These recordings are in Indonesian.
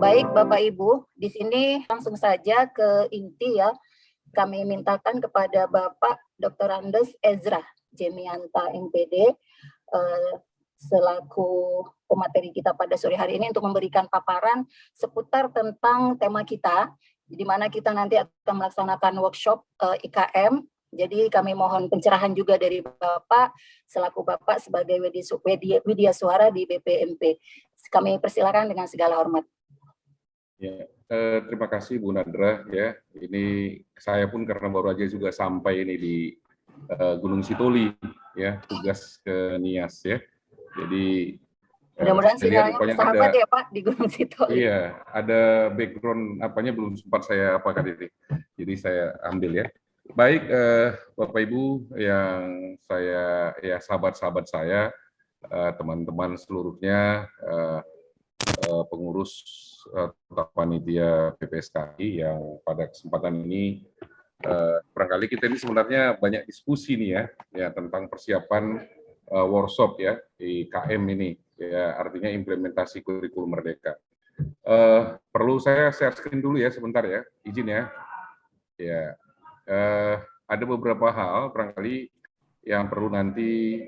Baik, Bapak Ibu, di sini langsung saja ke inti ya. Kami mintakan kepada Bapak Dr. Andes Ezra Jemianta MPD selaku pemateri kita pada sore hari ini untuk memberikan paparan seputar tentang tema kita, di mana kita nanti akan melaksanakan workshop IKM. Jadi kami mohon pencerahan juga dari Bapak selaku Bapak sebagai Widya Suara di BPMP. Kami persilakan dengan segala hormat. Ya, terima kasih Bu Nadra ya. Ini saya pun karena baru aja juga sampai ini di Gunung Sitoli ya, tugas ke Nias ya. Jadi mudah-mudahan sinyalnya bersahabat ya Pak di Gunung Sitoli. Iya, ada background apanya belum sempat saya apakan ini. Jadi saya ambil ya. Baik Bapak Ibu yang saya ya sahabat-sahabat saya, teman-teman seluruhnya, pengurus panitia PPSKI yang pada kesempatan ini barangkali kita ini sebenarnya banyak diskusi nih ya tentang persiapan workshop ya di KM ini ya, artinya implementasi kurikulum Merdeka. Perlu saya share screen dulu ya sebentar ya, izin ya. Ya, ada beberapa hal barangkali yang perlu nanti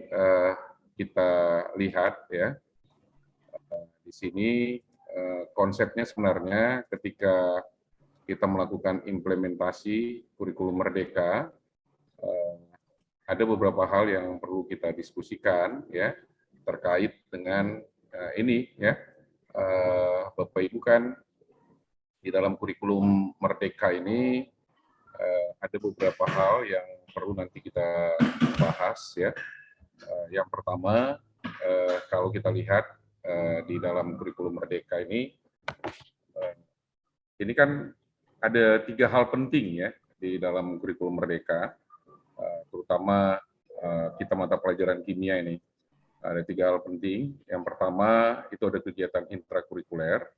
kita lihat ya. Di sini konsepnya sebenarnya ketika kita melakukan implementasi kurikulum Merdeka, ada beberapa hal yang perlu kita diskusikan ya terkait dengan ini ya, Bapak Ibu kan di dalam kurikulum Merdeka ini ada beberapa hal yang perlu nanti kita bahas ya. Yang pertama kalau kita lihat di dalam kurikulum Merdeka ini kan ada 3 hal penting ya di dalam kurikulum Merdeka, terutama kita mata pelajaran kimia ini. Ada 3 hal penting. Yang pertama itu ada kegiatan intrakurikuler,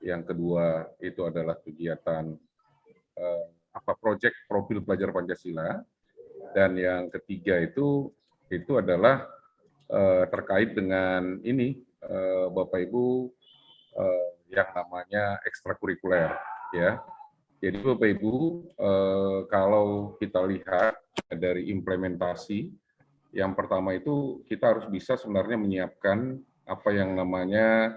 yang kedua itu adalah kegiatan proyek profil pelajar Pancasila, dan yang ketiga itu adalah terkait dengan ini Bapak Ibu yang namanya ekstrakurikuler ya. Jadi Bapak Ibu kalau kita lihat dari implementasi, yang pertama itu kita harus bisa sebenarnya menyiapkan apa yang namanya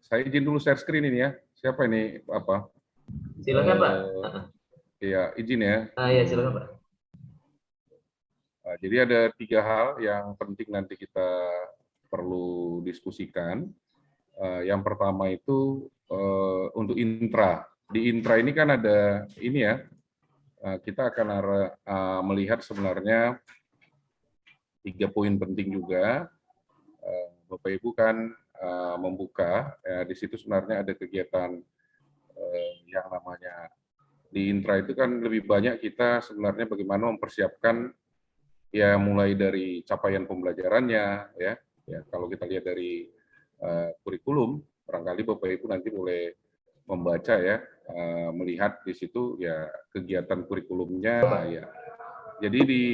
saya izin dulu share screen ini ya. Siapa ini apa? Silakan Pak. Ya izin ya. Ya silakan Pak. Jadi ada 3 hal yang penting nanti kita perlu diskusikan. Yang pertama itu untuk intra. Di intra ini kan ada ini ya, kita akan melihat sebenarnya 3 poin penting juga. Bapak Ibu kan membuka, di situ sebenarnya ada kegiatan yang namanya di intra itu kan lebih banyak kita sebenarnya bagaimana mempersiapkan ya mulai dari capaian pembelajarannya ya kalau kita lihat dari kurikulum, barangkali Bapak Ibu nanti boleh membaca ya, melihat di situ ya kegiatan kurikulumnya ya. Jadi di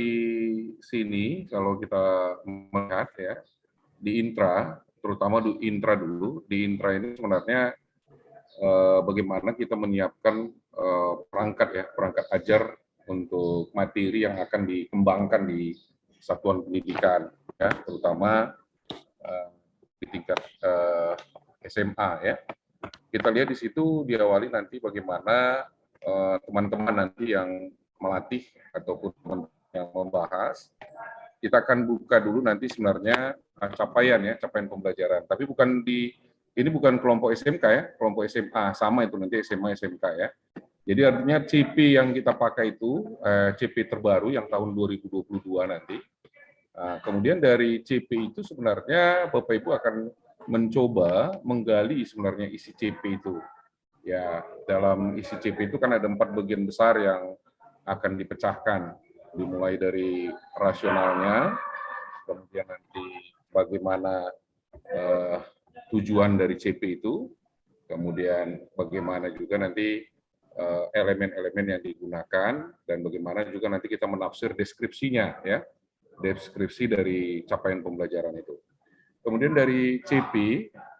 sini kalau kita melihat ya di intra, terutama di intra dulu, di intra ini sebenarnya bagaimana kita menyiapkan perangkat ajar untuk materi yang akan dikembangkan di satuan pendidikan ya, terutama di tingkat SMA ya. Kita lihat di situ diawali nanti bagaimana teman-teman nanti yang melatih ataupun yang membahas, kita akan buka dulu nanti sebenarnya capaian pembelajaran. Tapi ini bukan kelompok SMK ya, kelompok SMA sama itu nanti SMA SMK ya. Jadi artinya CP yang kita pakai itu CP terbaru yang tahun 2022 nanti. Kemudian dari CP itu sebenarnya Bapak Ibu akan mencoba menggali sebenarnya isi CP itu. Ya, dalam isi CP itu kan ada 4 bagian besar yang akan dipecahkan, dimulai dari rasionalnya, kemudian nanti bagaimana tujuan dari CP itu, kemudian bagaimana juga nanti elemen-elemen yang digunakan, dan bagaimana juga nanti kita menafsir deskripsinya ya, deskripsi dari capaian pembelajaran itu. Kemudian dari CP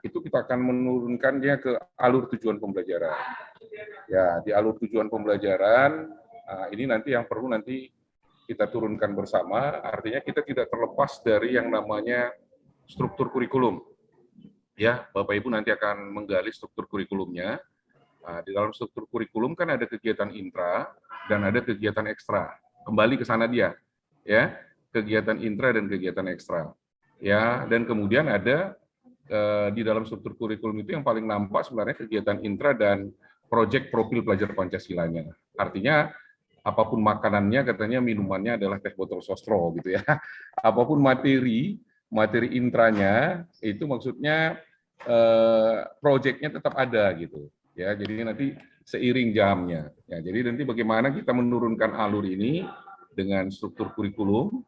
itu kita akan menurunkannya ke alur tujuan pembelajaran. Ya, di alur tujuan pembelajaran ini nanti yang perlu nanti kita turunkan bersama. Artinya kita tidak terlepas dari yang namanya struktur kurikulum. Ya, Bapak Ibu nanti akan menggali struktur kurikulumnya. Di dalam struktur kurikulum kan ada kegiatan intra dan ada kegiatan ekstra. Kembali ke sana dia, ya, kegiatan intra dan kegiatan ekstra. Ya, dan kemudian ada di dalam struktur kurikulum itu yang paling nampak sebenarnya kegiatan intra dan proyek profil pelajar Pancasilanya. Artinya apapun makanannya katanya minumannya adalah teh botol sostro gitu ya. Apapun materi intranya itu maksudnya proyeknya tetap ada gitu. Ya, jadi nanti seiring jamnya. Ya, jadi nanti bagaimana kita menurunkan alur ini dengan struktur kurikulum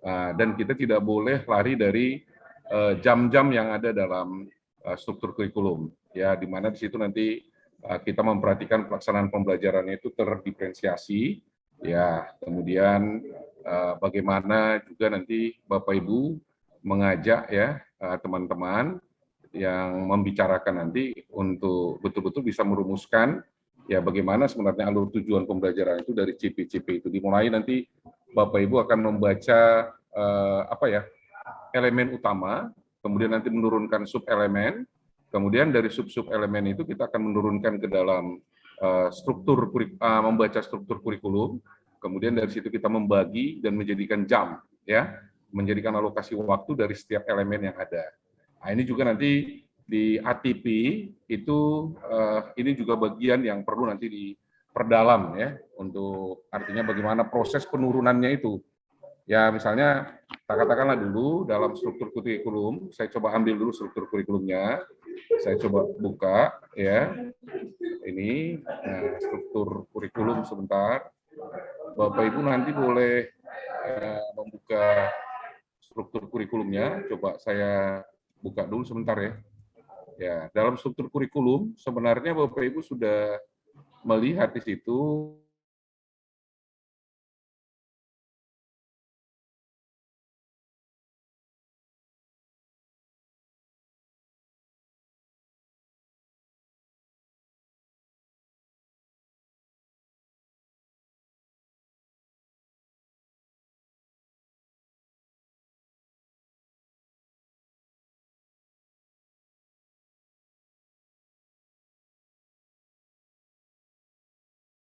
dan kita tidak boleh lari dari jam-jam yang ada dalam struktur kurikulum. Ya, di mana di situ nanti kita memperhatikan pelaksanaan pembelajarannya itu terdiferensiasi. Ya, kemudian bagaimana juga nanti Bapak Ibu mengajak ya teman-teman yang membicarakan nanti untuk betul-betul bisa merumuskan ya bagaimana sebenarnya alur tujuan pembelajaran itu dari CP-CP itu dimulai nanti Bapak Ibu akan membaca elemen utama, kemudian nanti menurunkan sub-elemen, kemudian dari sub-sub elemen itu kita akan menurunkan ke dalam membaca struktur kurikulum, kemudian dari situ kita membagi dan menjadikan jam ya, menjadikan alokasi waktu dari setiap elemen yang ada. Nah, ini juga nanti di ATP itu ini juga bagian yang perlu nanti diperdalam ya untuk artinya bagaimana proses penurunannya itu. Ya misalnya katakanlah dulu dalam struktur kurikulum, saya coba ambil dulu struktur kurikulumnya, saya coba buka ya. Ini struktur kurikulum sebentar. Bapak Ibu nanti boleh membuka struktur kurikulumnya, coba saya buka dulu sebentar ya. Ya, dalam struktur kurikulum sebenarnya Bapak Ibu sudah melihat di situ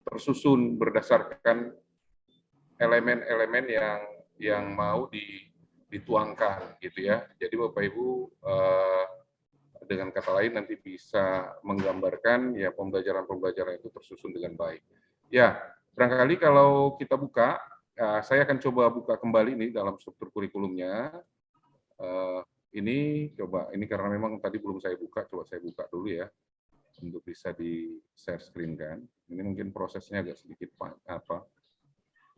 tersusun berdasarkan elemen-elemen yang mau dituangkan gitu ya. Jadi Bapak Ibu dengan kata lain nanti bisa menggambarkan ya pembelajaran itu tersusun dengan baik. Ya, barangkali kalau kita buka, saya akan coba buka kembali nih dalam struktur kurikulumnya. Ini coba ini karena memang tadi belum saya buka, coba saya buka dulu ya untuk bisa di share screen kan. Ini mungkin prosesnya agak sedikit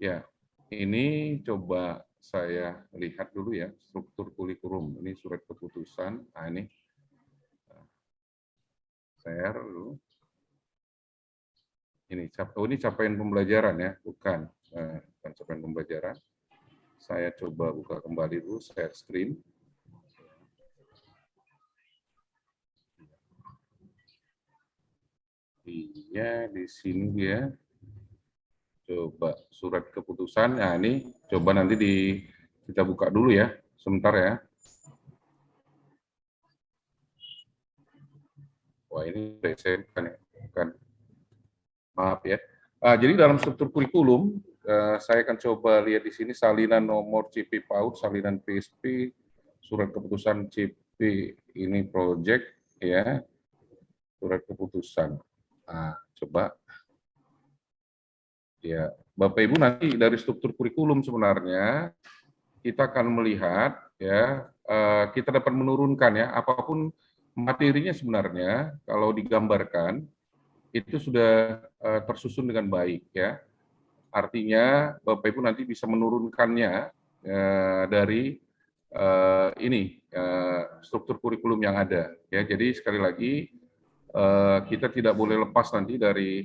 ya. Ini coba saya lihat dulu ya struktur kurikulum. Ini surat keputusan. Nah ini share dulu. Ini capaian pembelajaran ya, bukan capaian pembelajaran. Saya coba buka kembali dulu share screen. Iya, di sini dia. Coba surat keputusan. Nah, ini coba nanti kita buka dulu ya, sebentar ya. Wah, ini saya bukan. Maaf ya. Jadi dalam struktur kurikulum, saya akan coba lihat di sini salinan nomor CP PAUD, salinan PSP, surat keputusan CP ini project ya, surat keputusan. Nah, coba ya, Bapak Ibu nanti dari struktur kurikulum sebenarnya kita akan melihat ya, kita dapat menurunkan ya apapun materinya sebenarnya kalau digambarkan itu sudah tersusun dengan baik ya. Artinya Bapak Ibu nanti bisa menurunkannya dari struktur kurikulum yang ada ya. Jadi sekali lagi kita tidak boleh lepas nanti dari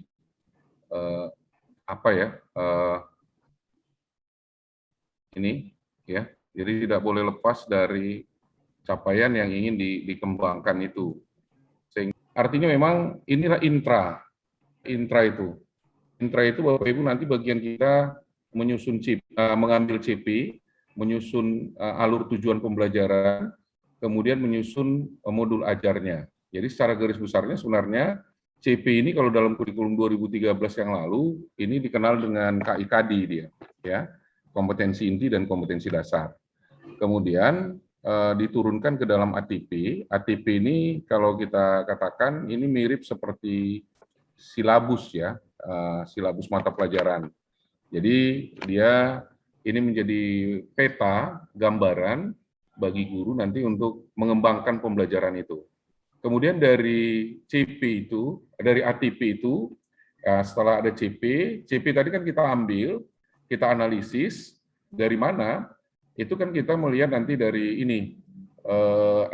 ini ya. Jadi tidak boleh lepas dari capaian yang ingin dikembangkan itu. Sehingga artinya memang inilah intra itu. Intra itu Bapak Ibu nanti bagian kita menyusun mengambil CP, menyusun alur tujuan pembelajaran, kemudian menyusun modul ajarnya. Jadi secara garis besarnya sebenarnya CP ini kalau dalam kurikulum 2013 yang lalu ini dikenal dengan KIKD dia, ya, kompetensi inti dan kompetensi dasar. Kemudian diturunkan ke dalam ATP. ATP ini kalau kita katakan ini mirip seperti silabus ya, silabus mata pelajaran. Jadi dia ini menjadi peta gambaran bagi guru nanti untuk mengembangkan pembelajaran itu. Kemudian dari CP itu, dari ATP itu, setelah ada CP tadi kan kita ambil, kita analisis dari mana, itu kan kita melihat nanti dari ini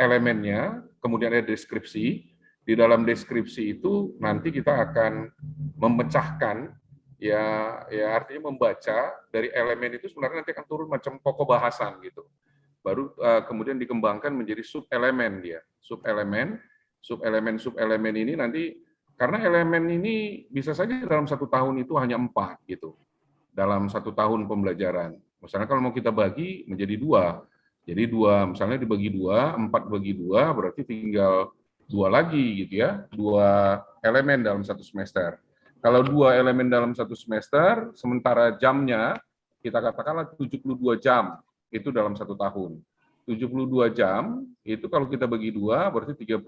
elemennya, kemudian ada deskripsi. Di dalam deskripsi itu nanti kita akan memecahkan ya artinya membaca dari elemen itu sebenarnya nanti akan turun macam pokok bahasan gitu. Baru kemudian dikembangkan menjadi sub-elemen dia. Sub-elemen ini nanti karena elemen ini bisa saja dalam 1 tahun itu hanya 4 gitu. Dalam 1 tahun pembelajaran. Misalnya kalau mau kita bagi menjadi 2. Jadi 2 misalnya dibagi 2, 4 bagi 2 berarti tinggal 2 lagi gitu ya, 2 elemen dalam 1 semester. Kalau 2 elemen dalam 1 semester, sementara jamnya kita katakanlah 72 jam itu dalam 1 tahun. 72 jam itu kalau kita bagi 2 berarti 36.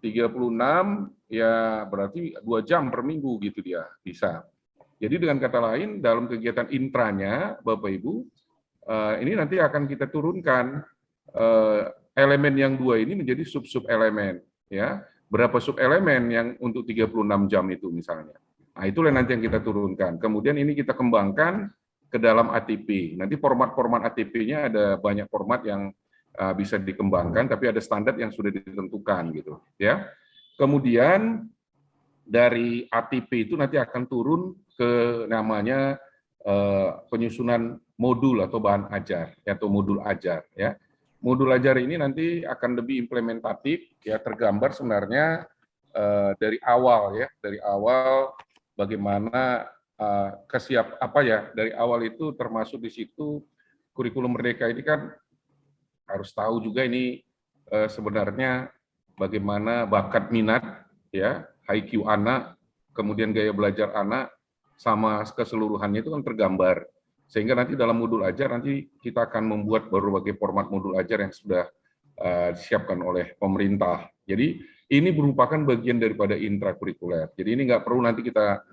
36 ya berarti 2 jam per minggu gitu dia bisa. Jadi dengan kata lain dalam kegiatan intranya Bapak Ibu ini nanti akan kita turunkan elemen yang 2 ini menjadi sub-sub elemen ya. Berapa sub elemen yang untuk 36 jam itu misalnya. Nah, itulah nanti yang kita turunkan. Kemudian ini kita kembangkan ke dalam ATP. Nanti format-format ATP-nya ada banyak format yang bisa dikembangkan tapi ada standar yang sudah ditentukan gitu ya. Kemudian dari ATP itu nanti akan turun ke namanya penyusunan modul atau bahan ajar atau modul ajar ya. Modul ajar ini nanti akan lebih implementatif ya, tergambar sebenarnya dari awal ya, dari awal bagaimana dari awal itu termasuk di situ kurikulum Merdeka ini kan harus tahu juga ini sebenarnya bagaimana bakat minat ya, IQ anak, kemudian gaya belajar anak sama keseluruhannya itu kan tergambar. Sehingga nanti dalam modul ajar nanti kita akan membuat berbagai format modul ajar yang sudah disiapkan oleh pemerintah. Jadi ini merupakan bagian daripada intrakurikuler. Jadi ini nggak perlu nanti kita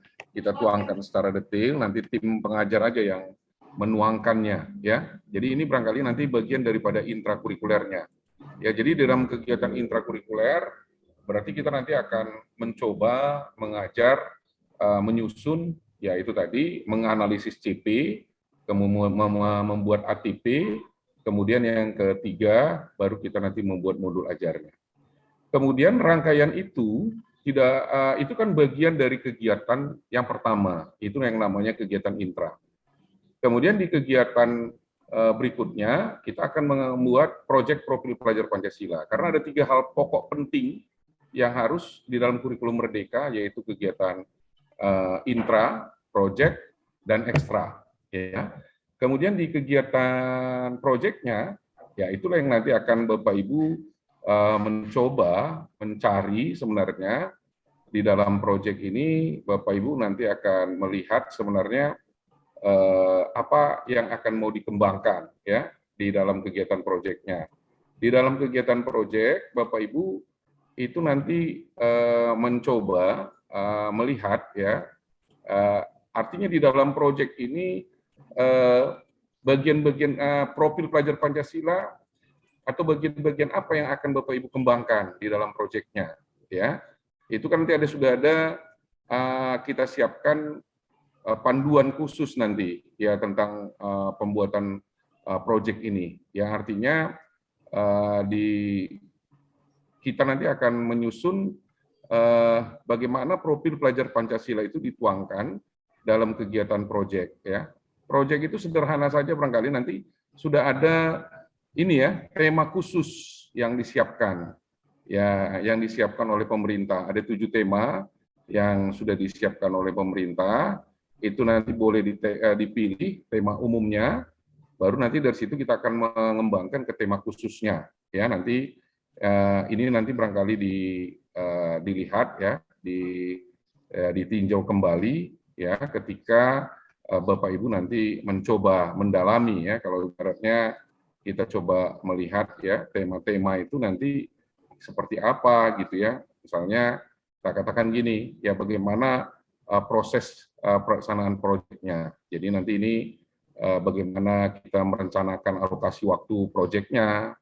tuangkan secara detail, nanti tim pengajar aja yang menuangkannya ya. Jadi ini barangkali nanti bagian daripada intrakurikulernya. Ya, jadi dalam kegiatan intrakurikuler berarti kita nanti akan mencoba mengajar menyusun ya itu tadi menganalisis CP, kemudian membuat ATP, kemudian yang ketiga baru kita nanti membuat modul ajarnya. Kemudian rangkaian itu itu kan bagian dari kegiatan yang pertama, itu yang namanya kegiatan intra. Kemudian di kegiatan berikutnya kita akan membuat proyek profil pelajar Pancasila karena ada 3 hal pokok penting yang harus di dalam kurikulum Merdeka yaitu kegiatan intra, proyek, dan ekstra. Ya. Kemudian di kegiatan proyeknya, ya itulah yang nanti akan Bapak Ibu mencoba mencari sebenarnya di dalam proyek ini Bapak Ibu nanti akan melihat sebenarnya apa yang akan mau dikembangkan ya di dalam kegiatan proyeknya. Di dalam kegiatan proyek Bapak Ibu itu nanti mencoba melihat ya artinya di dalam proyek ini bagian-bagian profil pelajar Pancasila atau bagian-bagian apa yang akan Bapak Ibu kembangkan di dalam proyeknya ya. Itu kan nanti sudah ada kita siapkan panduan khusus nanti ya tentang pembuatan proyek ini. Yang artinya kita nanti akan menyusun bagaimana profil pelajar Pancasila itu dituangkan dalam kegiatan proyek ya. Proyek itu sederhana saja barangkali nanti sudah ada ini ya, tema khusus yang disiapkan. Ya, yang disiapkan oleh pemerintah. Ada 7 tema yang sudah disiapkan oleh pemerintah. Itu nanti boleh dipilih tema umumnya, baru nanti dari situ kita akan mengembangkan ke tema khususnya. Ya, nanti ini nanti barangkali dilihat ya, ditinjau kembali ya ketika Bapak Ibu nanti mencoba mendalami ya, kalau ibaratnya kita coba melihat ya tema-tema itu nanti seperti apa gitu ya. Misalnya kita katakan gini, ya bagaimana proses pelaksanaan proyeknya. Jadi nanti ini bagaimana kita merencanakan alokasi waktu proyeknya,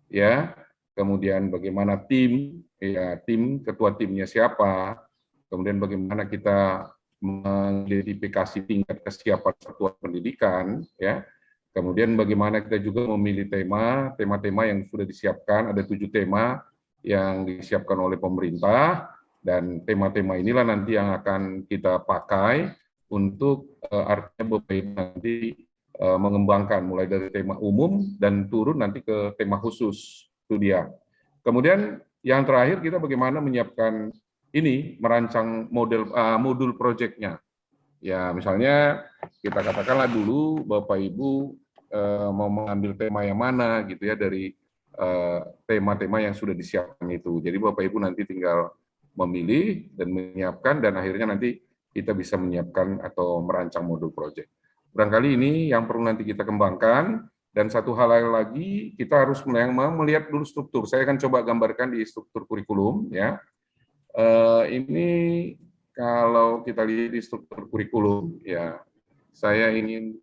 ya. Kemudian bagaimana tim, ya tim, ketua timnya siapa. Kemudian bagaimana kita mengidentifikasi tingkat kesiapan satuan pendidikan, ya. Kemudian bagaimana kita juga memilih tema-tema yang sudah disiapkan, ada 7 tema yang disiapkan oleh pemerintah, dan tema-tema inilah nanti yang akan kita pakai untuk artinya Bapak Ibu nanti mengembangkan mulai dari tema umum dan turun nanti ke tema khusus, itu dia. Kemudian yang terakhir kita bagaimana menyiapkan ini, merancang modul proyeknya. Ya misalnya kita katakanlah dulu Bapak Ibu mau mengambil tema yang mana gitu ya dari tema-tema yang sudah disiapkan itu. Jadi Bapak Ibu nanti tinggal memilih dan menyiapkan, dan akhirnya nanti kita bisa menyiapkan atau merancang modul proyek. Barangkali ini yang perlu nanti kita kembangkan, dan satu hal lagi kita harus melihat dulu struktur. Saya akan coba gambarkan di struktur kurikulum ya. Ini kalau kita lihat di struktur kurikulum ya, saya ingin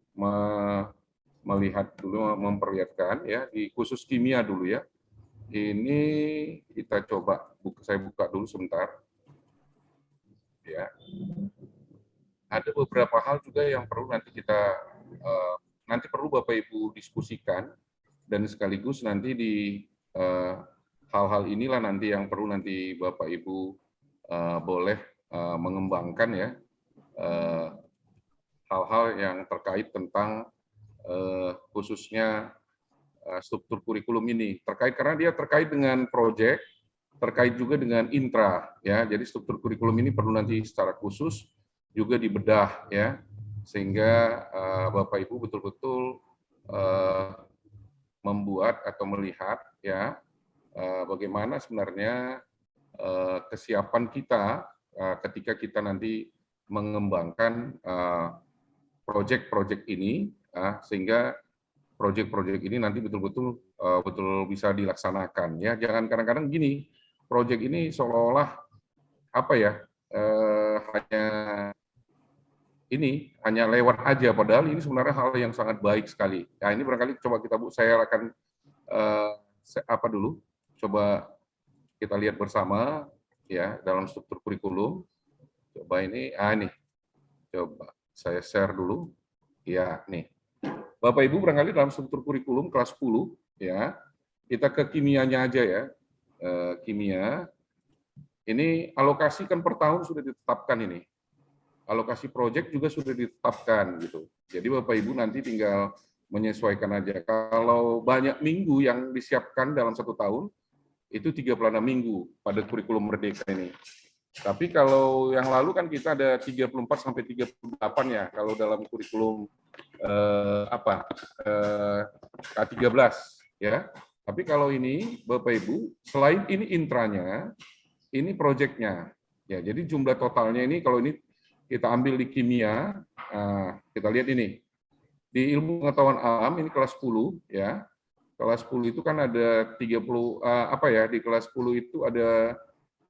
melihat dulu, memperlihatkan ya di khusus kimia dulu ya. Ini kita coba saya buka dulu sebentar. Ya. Ada beberapa hal juga yang perlu nanti kita nanti perlu Bapak Ibu diskusikan, dan sekaligus nanti di hal-hal inilah nanti yang perlu nanti Bapak Ibu boleh mengembangkan ya hal-hal yang terkait tentang khususnya struktur kurikulum ini, karena dia terkait dengan proyek, terkait juga dengan intra ya. Jadi struktur kurikulum ini perlu nanti secara khusus juga dibedah ya, sehingga Bapak Ibu betul-betul membuat atau melihat ya bagaimana sebenarnya kesiapan kita ketika kita nanti mengembangkan proyek-proyek ini, sehingga proyek-proyek ini nanti betul-betul betul bisa dilaksanakan ya. Jangan kadang-kadang gini, proyek ini seolah-olah apa ya, hanya lewat aja, padahal ini sebenarnya hal yang sangat baik sekali. Nah ini barangkali coba saya akan coba kita lihat bersama ya dalam struktur kurikulum. Coba ini, coba saya share dulu ya nih. Bapak Ibu barangkali dalam struktur kurikulum kelas 10 ya, kita ke kimianya aja ya. Kimia ini alokasi kan per tahun sudah ditetapkan ini. Alokasi proyek juga sudah ditetapkan gitu. Jadi Bapak Ibu nanti tinggal menyesuaikan aja. Kalau banyak minggu yang disiapkan dalam 1 tahun, itu 36 minggu pada kurikulum Merdeka ini. Tapi kalau yang lalu kan kita ada 34 sampai 38 ya kalau dalam kurikulum K13 ya. Tapi kalau ini Bapak Ibu, selain ini intranya, ini proyeknya. Ya, jadi jumlah totalnya ini kalau ini kita ambil di kimia, kita lihat ini. Di ilmu pengetahuan alam ini kelas 10 ya. Kelas 10 itu kan ada 30 di kelas 10 itu ada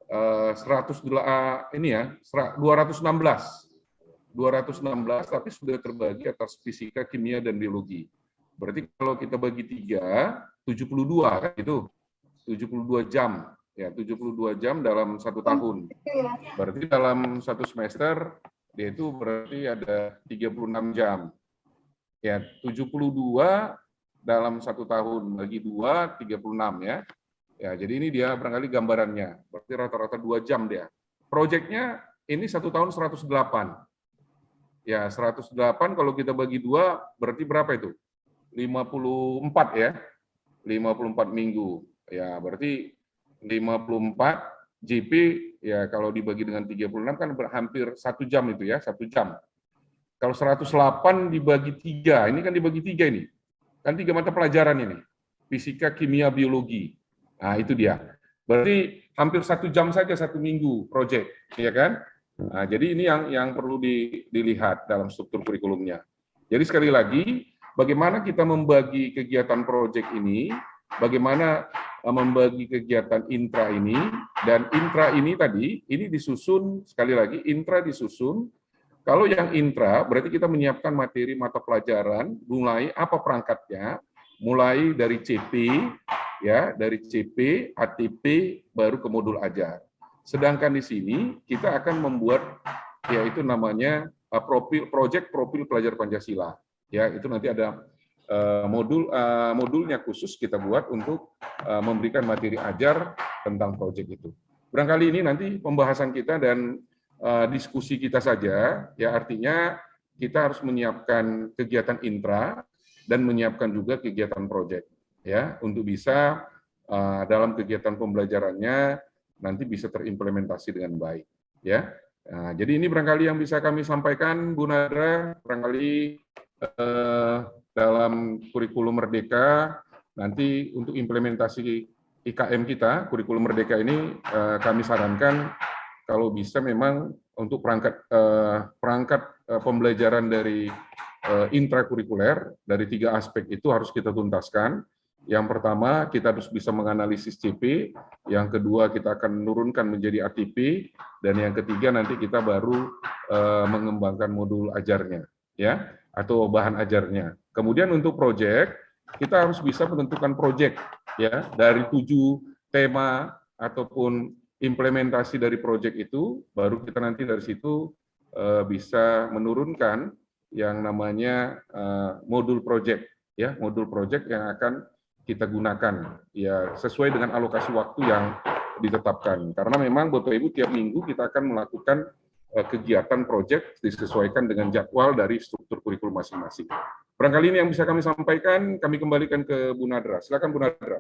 216 tapi sudah terbagi atas fisika, kimia, dan biologi. Berarti kalau kita bagi 3, 72 kan itu 72 jam ya, 72 jam dalam 1 tahun. Berarti dalam 1 semester dia itu berarti ada 36 jam. Ya, 72 dalam 1 tahun bagi 2, 36 ya. Ya, jadi ini dia barangkali gambarannya. Berarti rata-rata 2 jam dia. Proyeknya ini 1 tahun 108. Ya, 108 kalau kita bagi 2 berarti berapa itu? 54 ya. 54 minggu. Ya, berarti 54 JP ya kalau dibagi dengan 36 kan hampir 1 jam itu ya, 1 jam. Kalau 108 dibagi 3, ini kan dibagi 3 ini. Kan 3 mata pelajaran ini. Fisika, kimia, biologi. Nah, itu dia. Berarti hampir 1 jam saja 1 minggu proyek, ya kan? Nah, jadi ini yang perlu dilihat dalam struktur kurikulumnya. Jadi sekali lagi, bagaimana kita membagi kegiatan proyek ini, bagaimana membagi kegiatan intra ini, dan intra ini tadi, ini disusun, sekali lagi, intra disusun. Kalau yang intra, berarti kita menyiapkan materi mata pelajaran, mulai apa perangkatnya, mulai dari CP, ya, dari CP, ATP, baru ke modul ajar. Sedangkan di sini kita akan membuat, yaitu namanya proyek profil pelajar Pancasila. Ya, itu nanti ada modulnya khusus kita buat untuk memberikan materi ajar tentang proyek itu. Barangkali ini nanti pembahasan kita dan diskusi kita saja, ya artinya kita harus menyiapkan kegiatan intra dan menyiapkan juga kegiatan proyek, ya untuk bisa dalam kegiatan pembelajarannya nanti bisa terimplementasi dengan baik, ya. Nah, jadi ini barangkali yang bisa kami sampaikan, Bu Nadra, barangkali dalam kurikulum Merdeka nanti untuk implementasi IKM kita, kurikulum Merdeka ini kami sarankan kalau bisa memang untuk perangkat pembelajaran dari intrakurikuler dari 3 aspek itu harus kita tuntaskan. Yang pertama, kita harus bisa menganalisis CP, yang kedua kita akan menurunkan menjadi ATP, dan yang ketiga nanti kita baru mengembangkan modul ajarnya, ya, atau bahan ajarnya. Kemudian untuk proyek, kita harus bisa menentukan proyek, ya, dari 7 tema ataupun implementasi dari proyek itu, baru kita nanti dari situ bisa menurunkan yang namanya modul proyek, ya, modul proyek yang akan kita gunakan, ya sesuai dengan alokasi waktu yang ditetapkan. Karena memang Bapak Ibu tiap minggu kita akan melakukan kegiatan proyek disesuaikan dengan jadwal dari struktur kurikulum masing-masing. Barangkali ini yang bisa kami sampaikan, kami kembalikan ke Bu Nadra. Silakan Bu Nadra.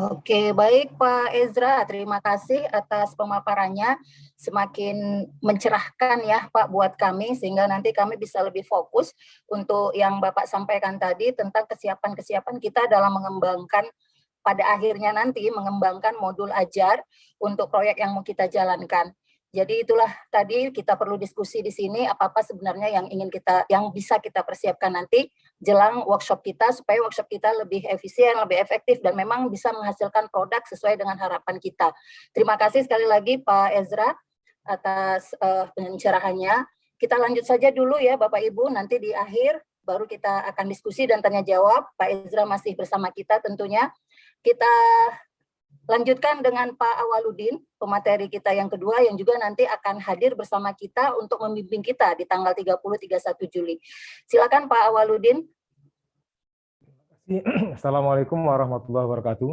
Oke, baik Pak Ezra, terima kasih atas pemaparannya. Semakin mencerahkan ya Pak buat kami, sehingga nanti kami bisa lebih fokus untuk yang Bapak sampaikan tadi tentang kesiapan-kesiapan kita dalam mengembangkan, pada akhirnya nanti mengembangkan modul ajar untuk proyek yang mau kita jalankan. Jadi itulah tadi kita perlu diskusi di sini apa-apa sebenarnya yang bisa kita persiapkan nanti jelang workshop kita, supaya workshop kita lebih efisien, lebih efektif, dan memang bisa menghasilkan produk sesuai dengan harapan kita. Terima kasih sekali lagi Pak Ezra atas pencerahannya. Kita lanjut saja dulu ya Bapak Ibu, nanti di akhir baru kita akan diskusi dan tanya jawab. Pak Ezra masih bersama kita tentunya. Kita lanjutkan dengan Pak Awaludin, pemateri kita yang kedua yang juga nanti akan hadir bersama kita untuk membimbing kita di tanggal 30-31 Juli. Silakan Pak Awaludin. Assalamualaikum warahmatullahi wabarakatuh.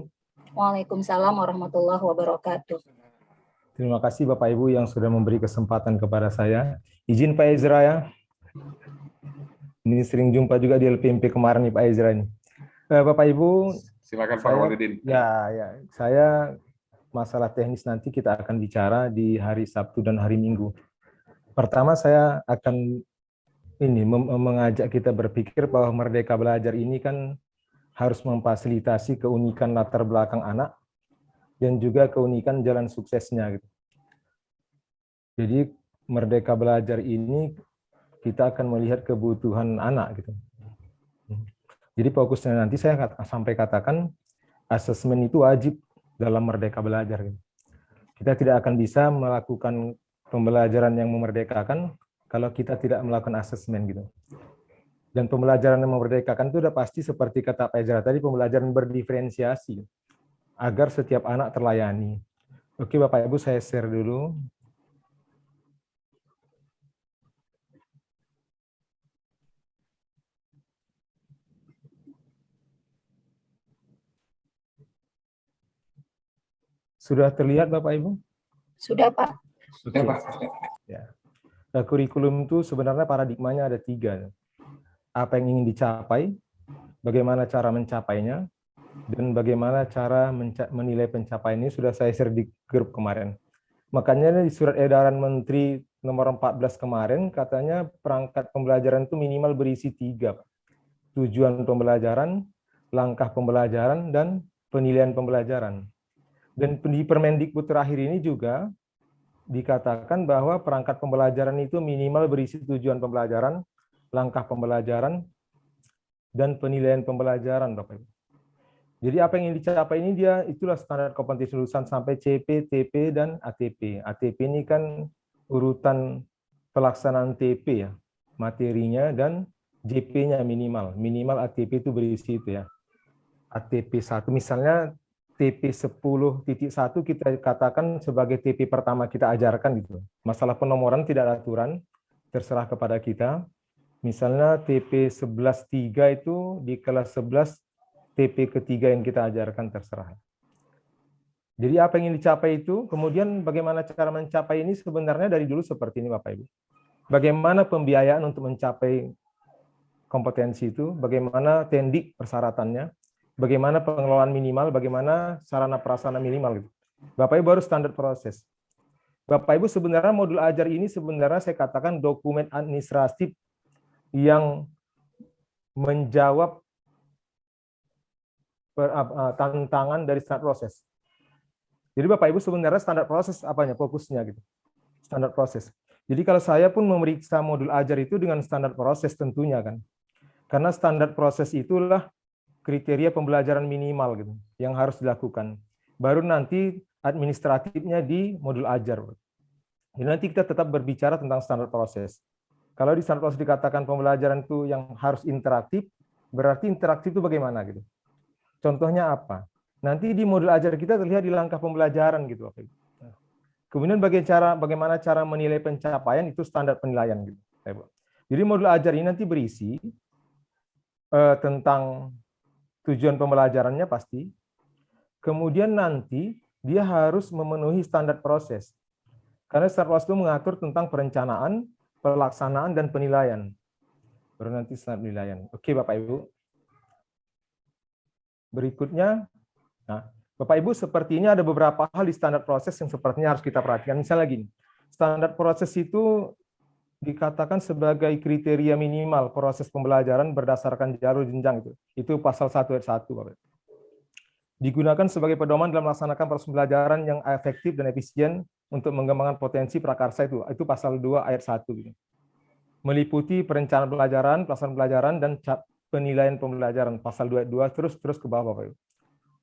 Waalaikumsalam warahmatullahi wabarakatuh. Terima kasih Bapak Ibu yang sudah memberi kesempatan kepada saya. Izin Pak Ezra ya. Ini sering jumpa juga di LPMP kemarin nih Pak Ezra ini. Bapak Ibu, silakan Pak Walidin. Ya, saya masalah teknis nanti kita akan bicara di hari Sabtu dan hari Minggu. Pertama saya akan mengajak kita berpikir bahwa Merdeka Belajar ini kan harus memfasilitasi keunikan latar belakang anak dan juga keunikan jalan suksesnya gitu. Jadi Merdeka Belajar ini kita akan melihat kebutuhan anak gitu. Jadi fokusnya nanti saya sampai katakan asesmen itu wajib dalam Merdeka Belajar. Kita tidak akan bisa melakukan pembelajaran yang memerdekakan kalau kita tidak melakukan asesmen gitu. Dan pembelajaran yang memerdekakan itu sudah pasti seperti kata Pak Ezra tadi, pembelajaran berdiferensiasi agar setiap anak terlayani. Oke Bapak Ibu, saya share dulu. Sudah terlihat Bapak Ibu? Sudah Pak. Sudah Pak. Ya. Nah, kurikulum itu sebenarnya paradigmanya ada 3. Apa yang ingin dicapai, bagaimana cara mencapainya, dan bagaimana cara menilai pencapaian ini sudah saya share di grup kemarin. Makanya di surat edaran Menteri nomor 14 kemarin katanya perangkat pembelajaran itu minimal berisi 3, Pak. Tujuan pembelajaran, langkah pembelajaran, dan penilaian pembelajaran. Dan di Permendikbud terakhir ini juga dikatakan bahwa perangkat pembelajaran itu minimal berisi tujuan pembelajaran, langkah pembelajaran, dan penilaian pembelajaran, Bapak Ibu. Jadi apa yang ingin dicapai ini itulah standar kompetensi lulusan sampai CP, TP, dan ATP. ATP ini kan urutan pelaksanaan TP ya, materinya, dan JP-nya minimal. Minimal ATP itu berisi itu ya. ATP 1 misalnya TP 10.1 kita katakan sebagai TP pertama kita ajarkan gitu. Masalah penomoran tidak ada aturan, terserah kepada kita. Misalnya TP 11.3 itu di kelas 11 TP ketiga yang kita ajarkan terserah. Jadi apa yang ingin dicapai itu, kemudian bagaimana cara mencapai ini sebenarnya dari dulu seperti ini Bapak Ibu. Bagaimana pembiayaan untuk mencapai kompetensi itu, bagaimana tendik persyaratannya, bagaimana pengelolaan minimal, bagaimana sarana prasarana minimal. Gitu. Bapak Ibu baru standar proses. Bapak Ibu sebenarnya modul ajar ini sebenarnya saya katakan dokumen administratif yang menjawab tantangan dari standar proses. Jadi Bapak Ibu sebenarnya standar proses apanya? Fokusnya gitu. Standar proses. Jadi kalau saya pun memeriksa modul ajar itu dengan standar proses tentunya kan. Karena standar proses itulah kriteria pembelajaran minimal gitu yang harus dilakukan. Baru nanti administratifnya di modul ajar. Jadi nanti kita tetap berbicara tentang standar proses. Kalau di standar proses dikatakan pembelajaran itu yang harus interaktif, berarti interaktif itu bagaimana gitu? Contohnya apa? Nanti di modul ajar kita terlihat di langkah pembelajaran gitu. Kemudian bagaimana cara menilai pencapaian itu standar penilaian gitu. Jadi modul ajar ini nanti berisi tentang tujuan pembelajarannya pasti. Kemudian nanti dia harus memenuhi standar proses. Karena standar proses itu mengatur tentang perencanaan, pelaksanaan, dan penilaian. Baru nanti standar penilaian. Oke Bapak Ibu. Berikutnya, nah, Bapak Ibu seperti ini ada beberapa hal di standar proses yang sepertinya harus kita perhatikan. Misalnya gini, standar proses itu dikatakan sebagai kriteria minimal proses pembelajaran berdasarkan jalur jenjang itu. Itu pasal 1 ayat 1, Bapak. Digunakan sebagai pedoman dalam melaksanakan proses pembelajaran yang efektif dan efisien untuk mengembangkan potensi prakarsa itu. Itu pasal 2 ayat 1 gitu. Meliputi perencanaan pelajaran, pelaksanaan pelajaran, dan penilaian pembelajaran pasal 2 ayat 2 terus ke bawah Bapak Ibu.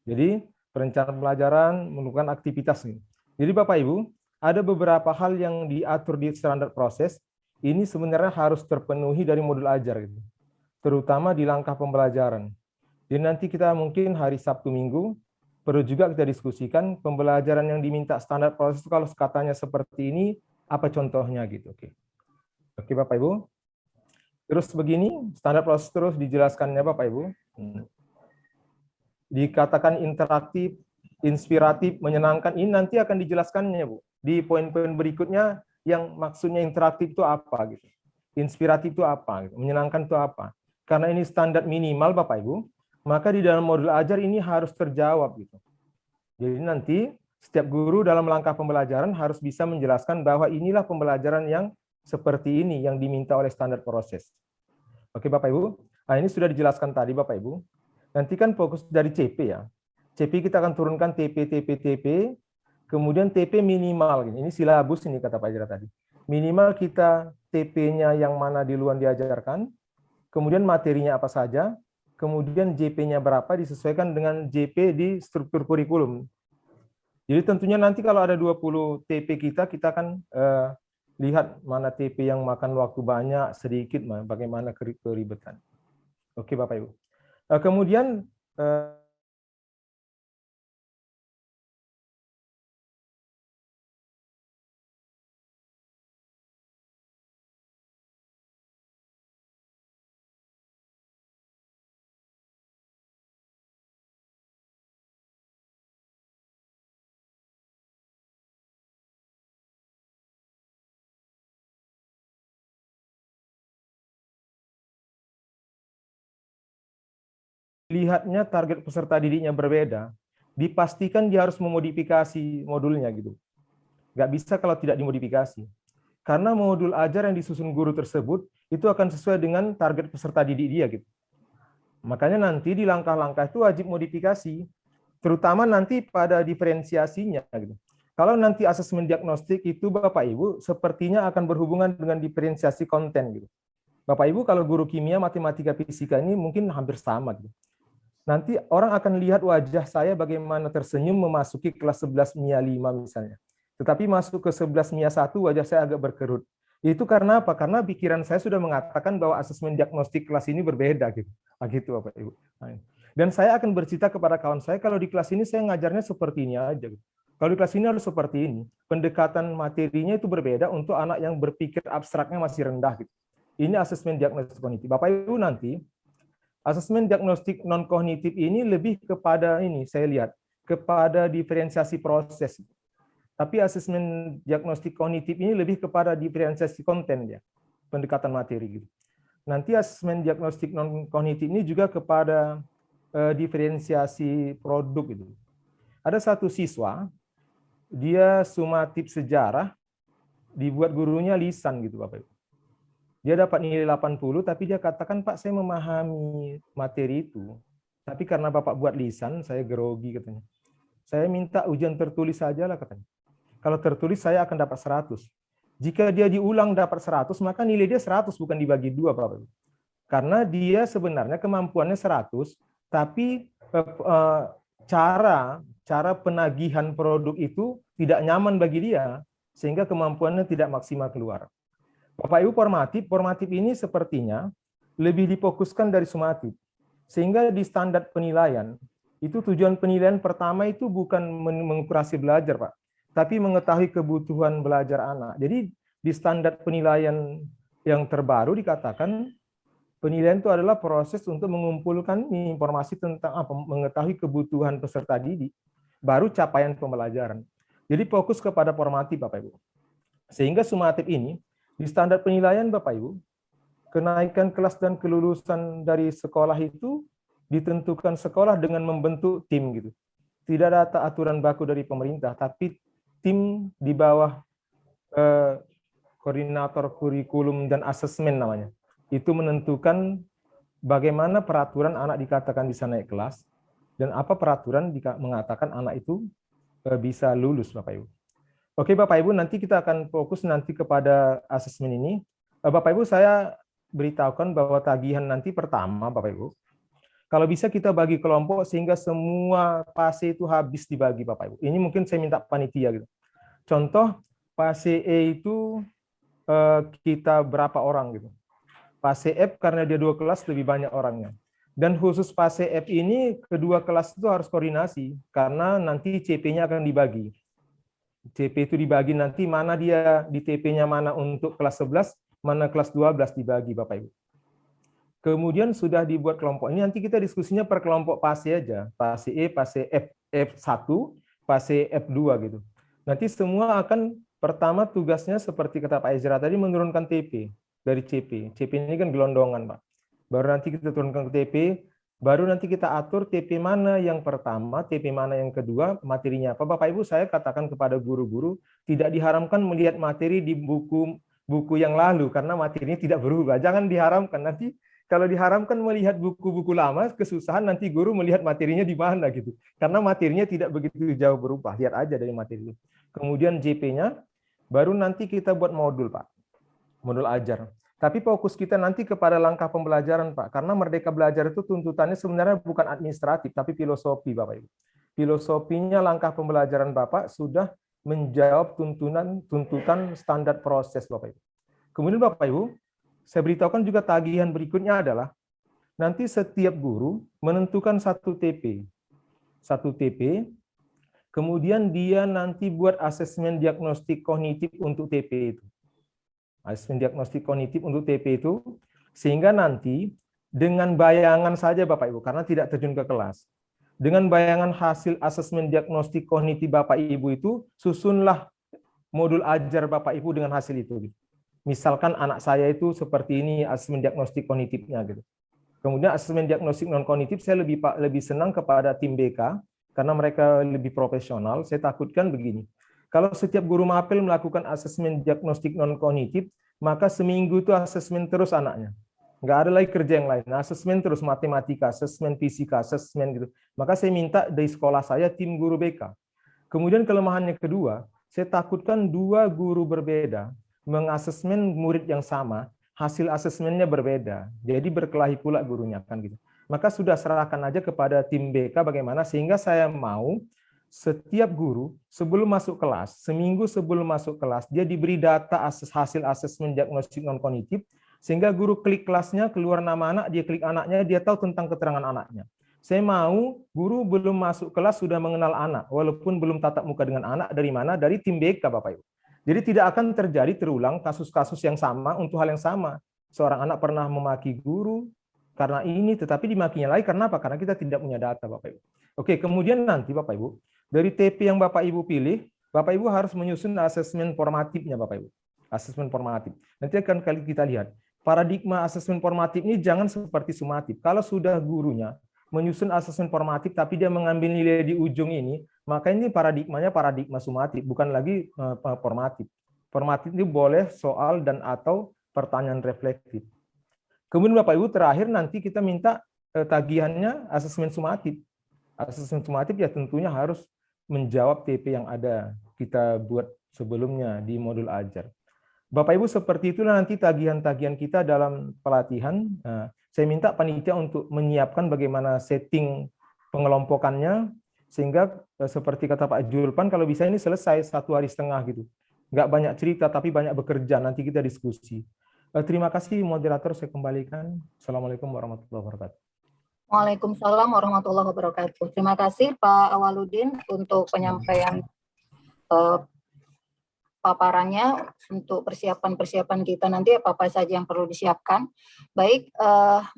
Jadi perencanaan pelajaran merupakan aktivitas nih. Jadi Bapak Ibu, ada beberapa hal yang diatur di standar proses, ini sebenarnya harus terpenuhi dari modul ajar gitu. Terutama di langkah pembelajaran. Jadi nanti kita mungkin hari Sabtu Minggu perlu juga kita diskusikan pembelajaran yang diminta standar proses itu kalau katanya seperti ini, apa contohnya gitu. Oke Bapak Ibu. Terus begini, standar proses terus dijelaskannya Bapak Ibu. Dikatakan interaktif, inspiratif, menyenangkan, ini nanti akan dijelaskannya Bu. Di poin-poin berikutnya yang maksudnya interaktif itu apa gitu. Inspiratif itu apa, gitu. Menyenangkan itu apa. Karena ini standar minimal Bapak Ibu, maka di dalam modul ajar ini harus terjawab gitu. Jadi nanti setiap guru dalam langkah pembelajaran harus bisa menjelaskan bahwa inilah pembelajaran yang seperti ini yang diminta oleh standar proses. Oke Bapak Ibu, nah ini sudah dijelaskan tadi Bapak Ibu. Nanti kan fokus dari CP ya. CP kita akan turunkan TP, kemudian TP minimal. Ini silabus ini kata Pak Jera tadi. Minimal kita TP-nya yang mana di luar diajarkan, kemudian materinya apa saja, kemudian JP-nya berapa disesuaikan dengan JP di struktur kurikulum. Jadi tentunya nanti kalau ada 20 TP kita akan lihat mana TP yang makan waktu banyak, sedikit, bagaimana keribetan. Oke Bapak Ibu. Kemudian dilihatnya target peserta didiknya berbeda, dipastikan dia harus memodifikasi modulnya gitu. Nggak bisa kalau tidak dimodifikasi. Karena modul ajar yang disusun guru tersebut itu akan sesuai dengan target peserta didik dia gitu. Makanya nanti di langkah-langkah itu wajib modifikasi, terutama nanti pada diferensiasinya gitu. Kalau nanti asesmen diagnostik itu Bapak Ibu sepertinya akan berhubungan dengan diferensiasi konten gitu. Bapak Ibu kalau guru kimia, matematika, fisika ini mungkin hampir sama gitu. Nanti orang akan lihat wajah saya bagaimana tersenyum memasuki kelas 11 MIA 5 misalnya. Tetapi masuk ke 11 MIA 1 wajah saya agak berkerut. Itu karena apa? Karena pikiran saya sudah mengatakan bahwa asesmen diagnostik kelas ini berbeda gitu. Gitu Bapak Ibu. Dan saya akan bercerita kepada kawan saya kalau di kelas ini saya ngajarnya seperti ini aja gitu. Kalau di kelas ini harus seperti ini. Pendekatan materinya itu berbeda untuk anak yang berpikir abstraknya masih rendah gitu. Ini asesmen diagnostik kognitif. Bapak Ibu nanti asesmen diagnostik non kognitif ini lebih kepada ini saya lihat kepada diferensiasi proses. Tapi asesmen diagnostik kognitif ini lebih kepada diferensiasi konten ya, pendekatan materi gitu. Nanti asesmen diagnostik non kognitif ini juga kepada diferensiasi produk gitu. Ada satu siswa dia sumatif sejarah dibuat gurunya lisan gitu Bapak Ibu. Dia dapat nilai 80 tapi dia katakan Pak saya memahami materi itu. Tapi karena Bapak buat lisan saya grogi katanya. Saya minta ujian tertulis saja lah katanya. Kalau tertulis saya akan dapat 100. Jika dia diulang dapat 100, maka nilai dia 100 bukan dibagi 2, Bapak. Karena dia sebenarnya kemampuannya 100, tapi cara penagihan produk itu tidak nyaman bagi dia, sehingga kemampuannya tidak maksimal keluar. Bapak Ibu formatif ini sepertinya lebih difokuskan dari sumatif. Sehingga di standar penilaian, itu tujuan penilaian pertama itu bukan mengukurasi belajar, Pak. Tapi mengetahui kebutuhan belajar anak. Jadi di standar penilaian yang terbaru dikatakan penilaian itu adalah proses untuk mengumpulkan informasi tentang mengetahui kebutuhan peserta didik, baru capaian pembelajaran. Jadi fokus kepada formatif Bapak Ibu. Sehingga sumatif ini di standar penilaian Bapak Ibu, kenaikan kelas dan kelulusan dari sekolah itu ditentukan sekolah dengan membentuk tim gitu. Tidak ada aturan baku dari pemerintah, tapi tim di bawah koordinator kurikulum dan asesmen namanya. Itu menentukan bagaimana peraturan anak dikatakan bisa naik kelas dan apa peraturan mengatakan anak itu bisa lulus Bapak Ibu. Oke Bapak Ibu, nanti kita akan fokus nanti kepada asesmen ini. Bapak Ibu saya beritahukan bahwa tagihan nanti pertama Bapak Ibu, kalau bisa kita bagi kelompok sehingga semua PASE itu habis dibagi Bapak Ibu. Ini mungkin saya minta panitia gitu. Contoh PASE E itu kita berapa orang gitu. PASE F karena dia 2 kelas lebih banyak orangnya. Dan khusus PASE F ini kedua kelas itu harus koordinasi karena nanti CP-nya akan dibagi. CP itu dibagi nanti mana dia di TP-nya mana untuk kelas 11, mana kelas 12 dibagi Bapak Ibu. Kemudian sudah dibuat kelompok ini, nanti kita diskusinya per kelompok PASE aja. PASE E, PASE F1, PASE F2 gitu. Nanti semua akan pertama tugasnya seperti kata Pak Ezra tadi menurunkan TP dari CP. CP ini kan gelondongan Pak. Baru nanti kita turunkan ke TP, baru nanti kita atur TP mana yang pertama, TP mana yang kedua, materinya apa. Bapak Ibu saya katakan kepada guru-guru tidak diharamkan melihat materi di buku yang lalu karena materinya tidak berubah. Jangan diharamkan nanti. Kalau diharamkan melihat buku-buku lama, kesusahan nanti guru melihat materinya di mana gitu. Karena materinya tidak begitu jauh berubah. Lihat aja dari materi itu. Kemudian JP-nya, baru nanti kita buat modul, Pak. Modul ajar. Tapi fokus kita nanti kepada langkah pembelajaran, Pak. Karena Merdeka Belajar itu tuntutannya sebenarnya bukan administratif, tapi filosofi, Bapak Ibu. Filosofinya langkah pembelajaran Bapak sudah menjawab tuntutan standar proses, Bapak Ibu. Kemudian Bapak Ibu, saya beritahukan juga tagihan berikutnya adalah nanti setiap guru menentukan satu TP. Satu TP, kemudian dia nanti buat asesmen diagnostik kognitif untuk TP itu. Asesmen diagnostik kognitif untuk TP itu, sehingga nanti dengan bayangan saja Bapak Ibu, karena tidak terjun ke kelas. Dengan bayangan hasil asesmen diagnostik kognitif Bapak Ibu itu, susunlah modul ajar Bapak Ibu dengan hasil itu. Misalkan anak saya itu seperti ini asesmen diagnostik kognitifnya gitu. Kemudian asesmen diagnostik non kognitif saya lebih senang kepada tim BK karena mereka lebih profesional. Saya takutkan begini. Kalau setiap guru mapel melakukan asesmen diagnostik non kognitif, maka seminggu itu asesmen terus anaknya. Nggak ada lagi kerja yang lain. Nah, asesmen terus matematika, asesmen fisika, asesmen gitu. Maka saya minta dari sekolah saya tim guru BK. Kemudian kelemahannya kedua, saya takutkan dua guru berbeda mengasesmen murid yang sama, hasil asesmennya berbeda. Jadi berkelahi pula gurunya kan gitu. Maka sudah serahkan aja kepada tim BK bagaimana sehingga saya mau setiap guru sebelum masuk kelas, seminggu sebelum masuk kelas, dia diberi data hasil asesmen diagnostik non kognitif sehingga guru klik kelasnya, keluar nama anak, dia klik anaknya, dia tahu tentang keterangan anaknya. Saya mau guru belum masuk kelas sudah mengenal anak, walaupun belum tatap muka dengan anak, dari mana? Dari tim BK, Bapak Ibu. Jadi tidak akan terjadi terulang kasus-kasus yang sama untuk hal yang sama. Seorang anak pernah memaki guru karena ini, tetapi dimakinya lagi karena apa? Karena kita tidak punya data, Bapak Ibu. Oke, kemudian nanti Bapak Ibu, dari TP yang Bapak Ibu pilih, Bapak Ibu harus menyusun asesmen formatifnya, Bapak Ibu. Asesmen formatif. Nanti akan kita lihat. Paradigma asesmen formatif ini jangan seperti sumatif. Kalau sudah gurunya menyusun asesmen formatif, tapi dia mengambil nilai di ujung ini, maka ini paradigmanya paradigma sumatif, bukan lagi formatif. Formatif itu boleh soal dan atau pertanyaan reflektif. Kemudian Bapak Ibu terakhir nanti kita minta tagihannya asesmen sumatif. Asesmen sumatif ya tentunya harus menjawab TP yang ada kita buat sebelumnya di modul ajar. Bapak Ibu seperti itulah nanti tagihan-tagihan kita dalam pelatihan. Nah, saya minta panitia untuk menyiapkan bagaimana setting pengelompokannya sehingga seperti kata Pak Julpan kalau bisa ini selesai 1,5 hari gitu. Nggak banyak cerita tapi banyak bekerja, nanti kita diskusi. Terima kasih moderator, saya kembalikan. Assalamualaikum warahmatullahi wabarakatuh. Waalaikumsalam warahmatullahi wabarakatuh. Terima kasih Pak Awaludin untuk penyampaian paparannya untuk persiapan-persiapan kita nanti apa saja yang perlu disiapkan. Baik,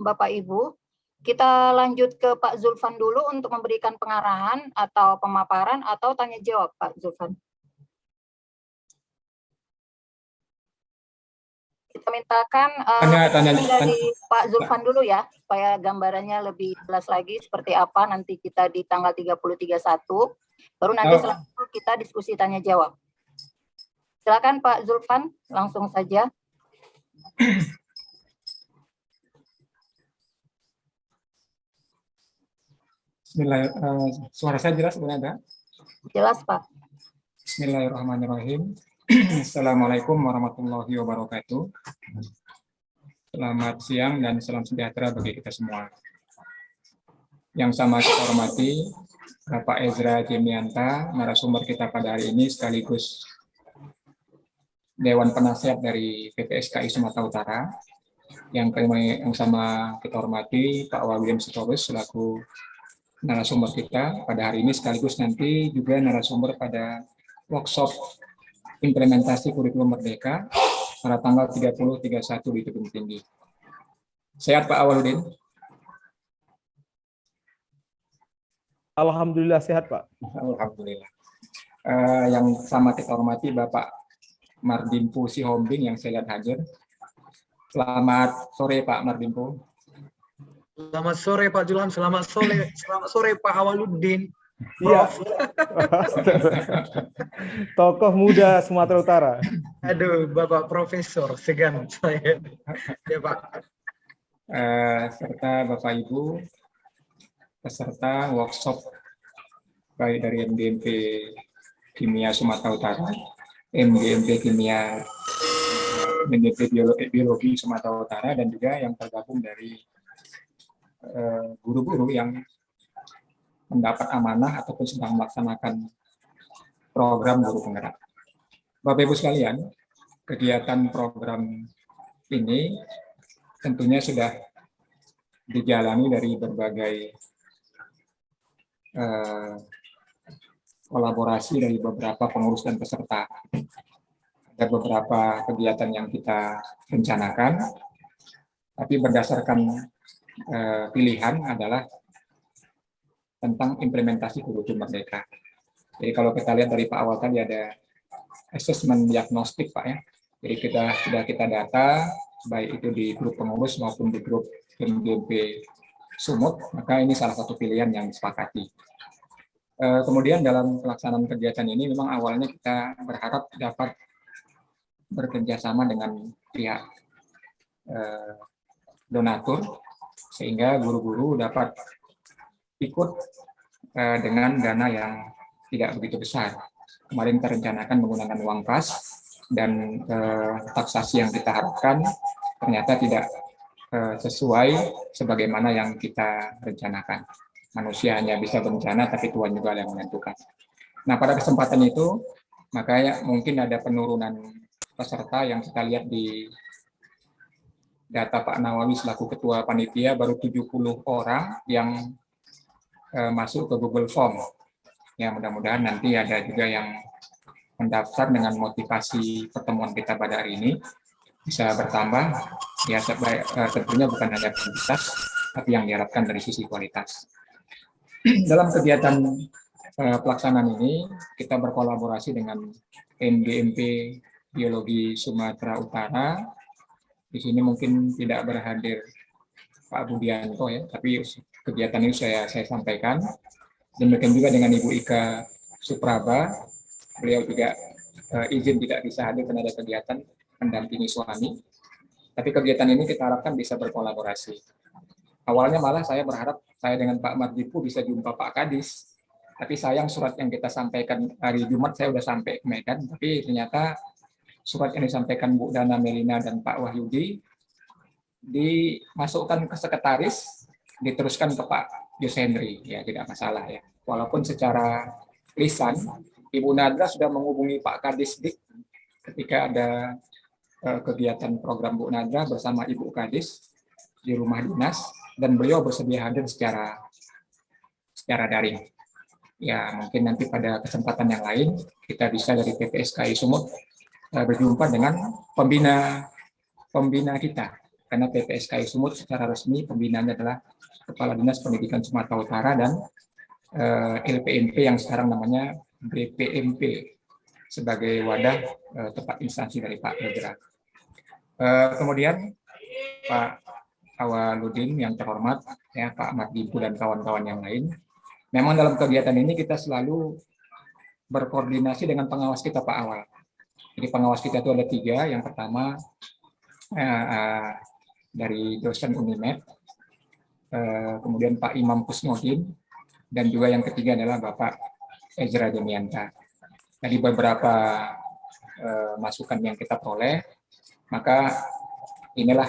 Bapak Ibu, kita lanjut ke Pak Zulfan dulu untuk memberikan pengarahan atau pemaparan atau tanya jawab, Pak Zulfan. Kita mintakan dari Pak Zulfan dulu ya, supaya gambarannya lebih jelas lagi seperti apa nanti kita di tanggal 30/31, baru nanti setelah itu kita diskusi tanya jawab. Silakan Pak Zulfan, langsung saja. Bismillahirrahmanirrahim. Suara saya jelas, Bunda? Jelas, Pak. Bismillahirrahmanirrahim. Assalamualaikum warahmatullahi wabarakatuh. Selamat siang dan salam sejahtera bagi kita semua. Yang sama kita hormati Bapak Ezra Jemianta, narasumber kita pada hari ini sekaligus Dewan Penasihat dari PPSKI Sumatera Utara. Yang sama kita hormati Pak William Sitorus selaku narasumber kita pada hari ini, sekaligus nanti juga narasumber pada workshop implementasi kurikulum Merdeka pada tanggal 30/31 di Tebing Tinggi. Sehat Pak Awaludin? Alhamdulillah sehat Pak. Alhamdulillah. Yang sama kita hormati Bapak Mardimpu Sihombing yang saya lihat hadir. Selamat sore Pak Mardimpu. Selamat sore Pak Julham, selamat sore Pak Awaludin. Iya. Tokoh muda Sumatera Utara. Aduh, Bapak Profesor, segan saya. Ya Pak. Serta Bapak Ibu peserta workshop baik dari MDMP Kimia Sumatera Utara, MDMP Kimia, MDMP Biologi Sumatera Utara, dan juga yang tergabung dari guru-guru yang mendapat amanah ataupun sedang melaksanakan program guru penggerak. Bapak Ibu sekalian, kegiatan program ini tentunya sudah dijalani dari berbagai kolaborasi dari beberapa pengurus dan peserta. Ada beberapa kegiatan yang kita rencanakan, tapi berdasarkan pilihan adalah tentang implementasi kurikulum Merdeka. Jadi kalau kita lihat dari Pak awal tadi ada assessment diagnostik Pak ya. Jadi sudah kita data baik itu di grup pengurus maupun di grup MGP Sumut, maka ini salah satu pilihan yang disepakati. Kemudian dalam pelaksanaan kegiatan ini memang awalnya kita berharap dapat bekerja sama dengan pihak donatur, sehingga guru-guru dapat ikut dengan dana yang tidak begitu besar. Kemarin kita rencanakan menggunakan uang kas, dan taksasi yang kita harapkan ternyata tidak sesuai sebagaimana yang kita rencanakan. Manusia hanya bisa berencana, tapi Tuhan juga yang menentukan. Nah, pada kesempatan itu, makanya mungkin ada penurunan peserta yang kita lihat di data Pak Nawawi selaku Ketua Panitia, baru 70 orang yang masuk ke Google Form. Ya, mudah-mudahan nanti ada juga yang mendaftar dengan motivasi pertemuan kita pada hari ini bisa bertambah. Ya, tentunya bukan hanya kuantitas, tapi yang diharapkan dari sisi kualitas. Dalam kegiatan pelaksanaan ini, kita berkolaborasi dengan NBMP Biologi Sumatera Utara. Di sini mungkin tidak berhadir Pak Budianto ya, tapi kegiatan ini saya sampaikan. Demikian juga dengan Ibu Ika Supraba, beliau juga izin tidak bisa hadir karena ada kegiatan mendampingi suami. Tapi kegiatan ini kita harapkan bisa berkolaborasi. Awalnya malah saya berharap saya dengan Pak Mardipu bisa jumpa Pak Kadis, tapi sayang surat yang kita sampaikan hari Jumat saya sudah sampai ke Medan, tapi ternyata surat yang disampaikan Bu Dana Melina dan Pak Wahyudi dimasukkan ke sekretaris, diteruskan ke Pak Yushendri, ya tidak masalah ya. Walaupun secara lisan Ibu Nadra sudah menghubungi Pak Kadisdik ketika ada kegiatan program Bu Nadra bersama Ibu Kadis di rumah dinas, dan beliau bersedia hadir secara daring. Ya, mungkin nanti pada kesempatan yang lain kita bisa dari PPSKI Sumut berjumpa dengan pembina kita, karena PPSKI Sumut secara resmi pembinanya adalah Kepala Dinas Pendidikan Sumatera Utara dan LPMP yang sekarang namanya BPMP sebagai wadah tempat instansi dari Pak Ezra. Kemudian Pak Awaludin yang terhormat, ya Pak Mardipu dan kawan-kawan yang lain. Memang dalam kegiatan ini kita selalu berkoordinasi dengan pengawas kita Pak Awal. Jadi pengawas kita itu ada 3. Yang pertama dari dosen Unimed, kemudian Pak Imam Kusnodin, dan juga yang ketiga adalah Bapak Ezra Demianta. Dari beberapa masukan yang kita peroleh, maka inilah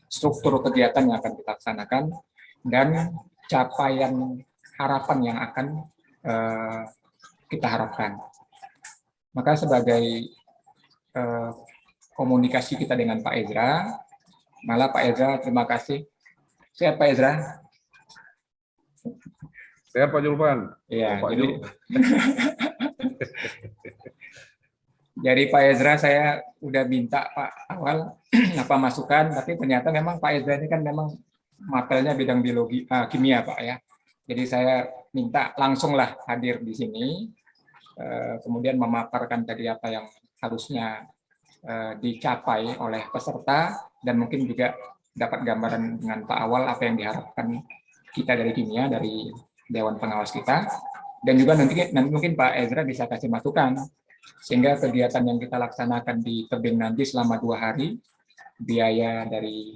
struktur kegiatan yang akan kita laksanakan dan capaian harapan yang akan kita harapkan. Maka sebagai komunikasi kita dengan Pak Ezra, malah Pak Ezra, terima kasih. Sehat Pak Ezra? Sehat Pak Julpan. Ya, Pak jadi Pak Ezra saya udah minta Pak Awal apa masukan, tapi ternyata memang Pak Ezra ini kan memang materinya bidang biologi, kimia Pak ya. Jadi saya minta langsunglah hadir di sini, kemudian memaparkan tadi apa yang harusnya dicapai oleh peserta, dan mungkin juga dapat gambaran dengan Pak Awal apa yang diharapkan kita dari kimia, dari Dewan Pengawas kita, dan juga nanti mungkin Pak Ezra bisa kasih masukan sehingga kegiatan yang kita laksanakan di tebing nanti selama 2 hari, biaya dari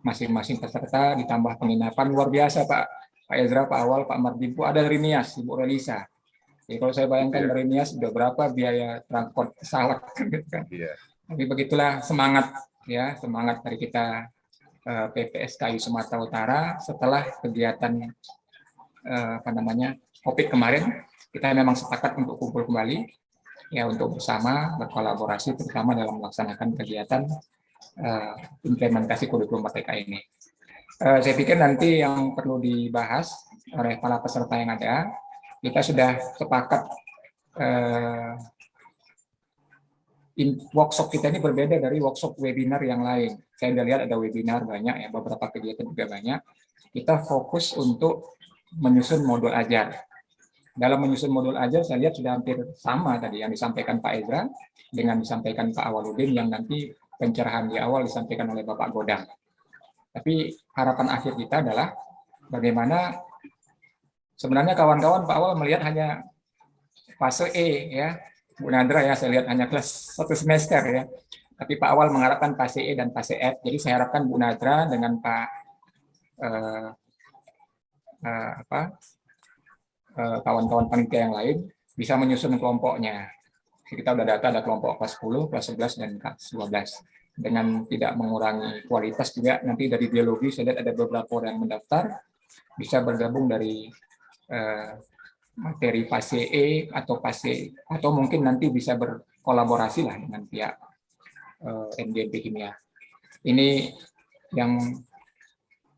masing-masing peserta ditambah penginapan luar biasa Pak Ezra, Pak Awal, Pak Mardipu, ada dari Nias, Ibu Relisa. Jadi kalau saya bayangkan dari Nias sudah berapa biaya transport pesawat gitu kan. Tapi begitulah semangat ya, semangat dari kita PPSKI Sumatera Utara setelah kegiatan COVID kemarin, kita memang sepakat untuk kumpul kembali ya, untuk bersama berkolaborasi terutama dalam melaksanakan kegiatan implementasi kurikulum Merdeka ini. Saya pikir nanti yang perlu dibahas oleh para peserta yang ada, kita sudah sepakat workshop kita ini berbeda dari workshop webinar yang lain. Saya sudah lihat ada webinar banyak ya, beberapa kegiatan juga banyak. Kita fokus untuk menyusun modul ajar. Dalam menyusun modul ajar saya lihat sudah hampir sama tadi yang disampaikan Pak Ezra dengan disampaikan Pak Awaludin, yang nanti pencerahan di awal disampaikan oleh Bapak Godang. Tapi harapan akhir kita adalah bagaimana sebenarnya kawan-kawan Pak Awal melihat hanya fase E ya, Bu Nadra ya, saya lihat hanya kelas 1 semester ya. Tapi Pak Awal mengharapkan fase E dan fase F. Jadi saya harapkan Bu Nadra dengan Pak kawan-kawan panitia yang lain bisa menyusun kelompoknya. Kita udah data ada kelompok kelas 10, kelas 11, dan kelas 12. Dengan tidak mengurangi kualitas juga, nanti dari biologi saya lihat ada beberapa orang yang mendaftar, bisa bergabung dari materi fase E atau fase, atau mungkin nanti bisa berkolaborasi lah dengan pihak MDMP Kimia. Ini yang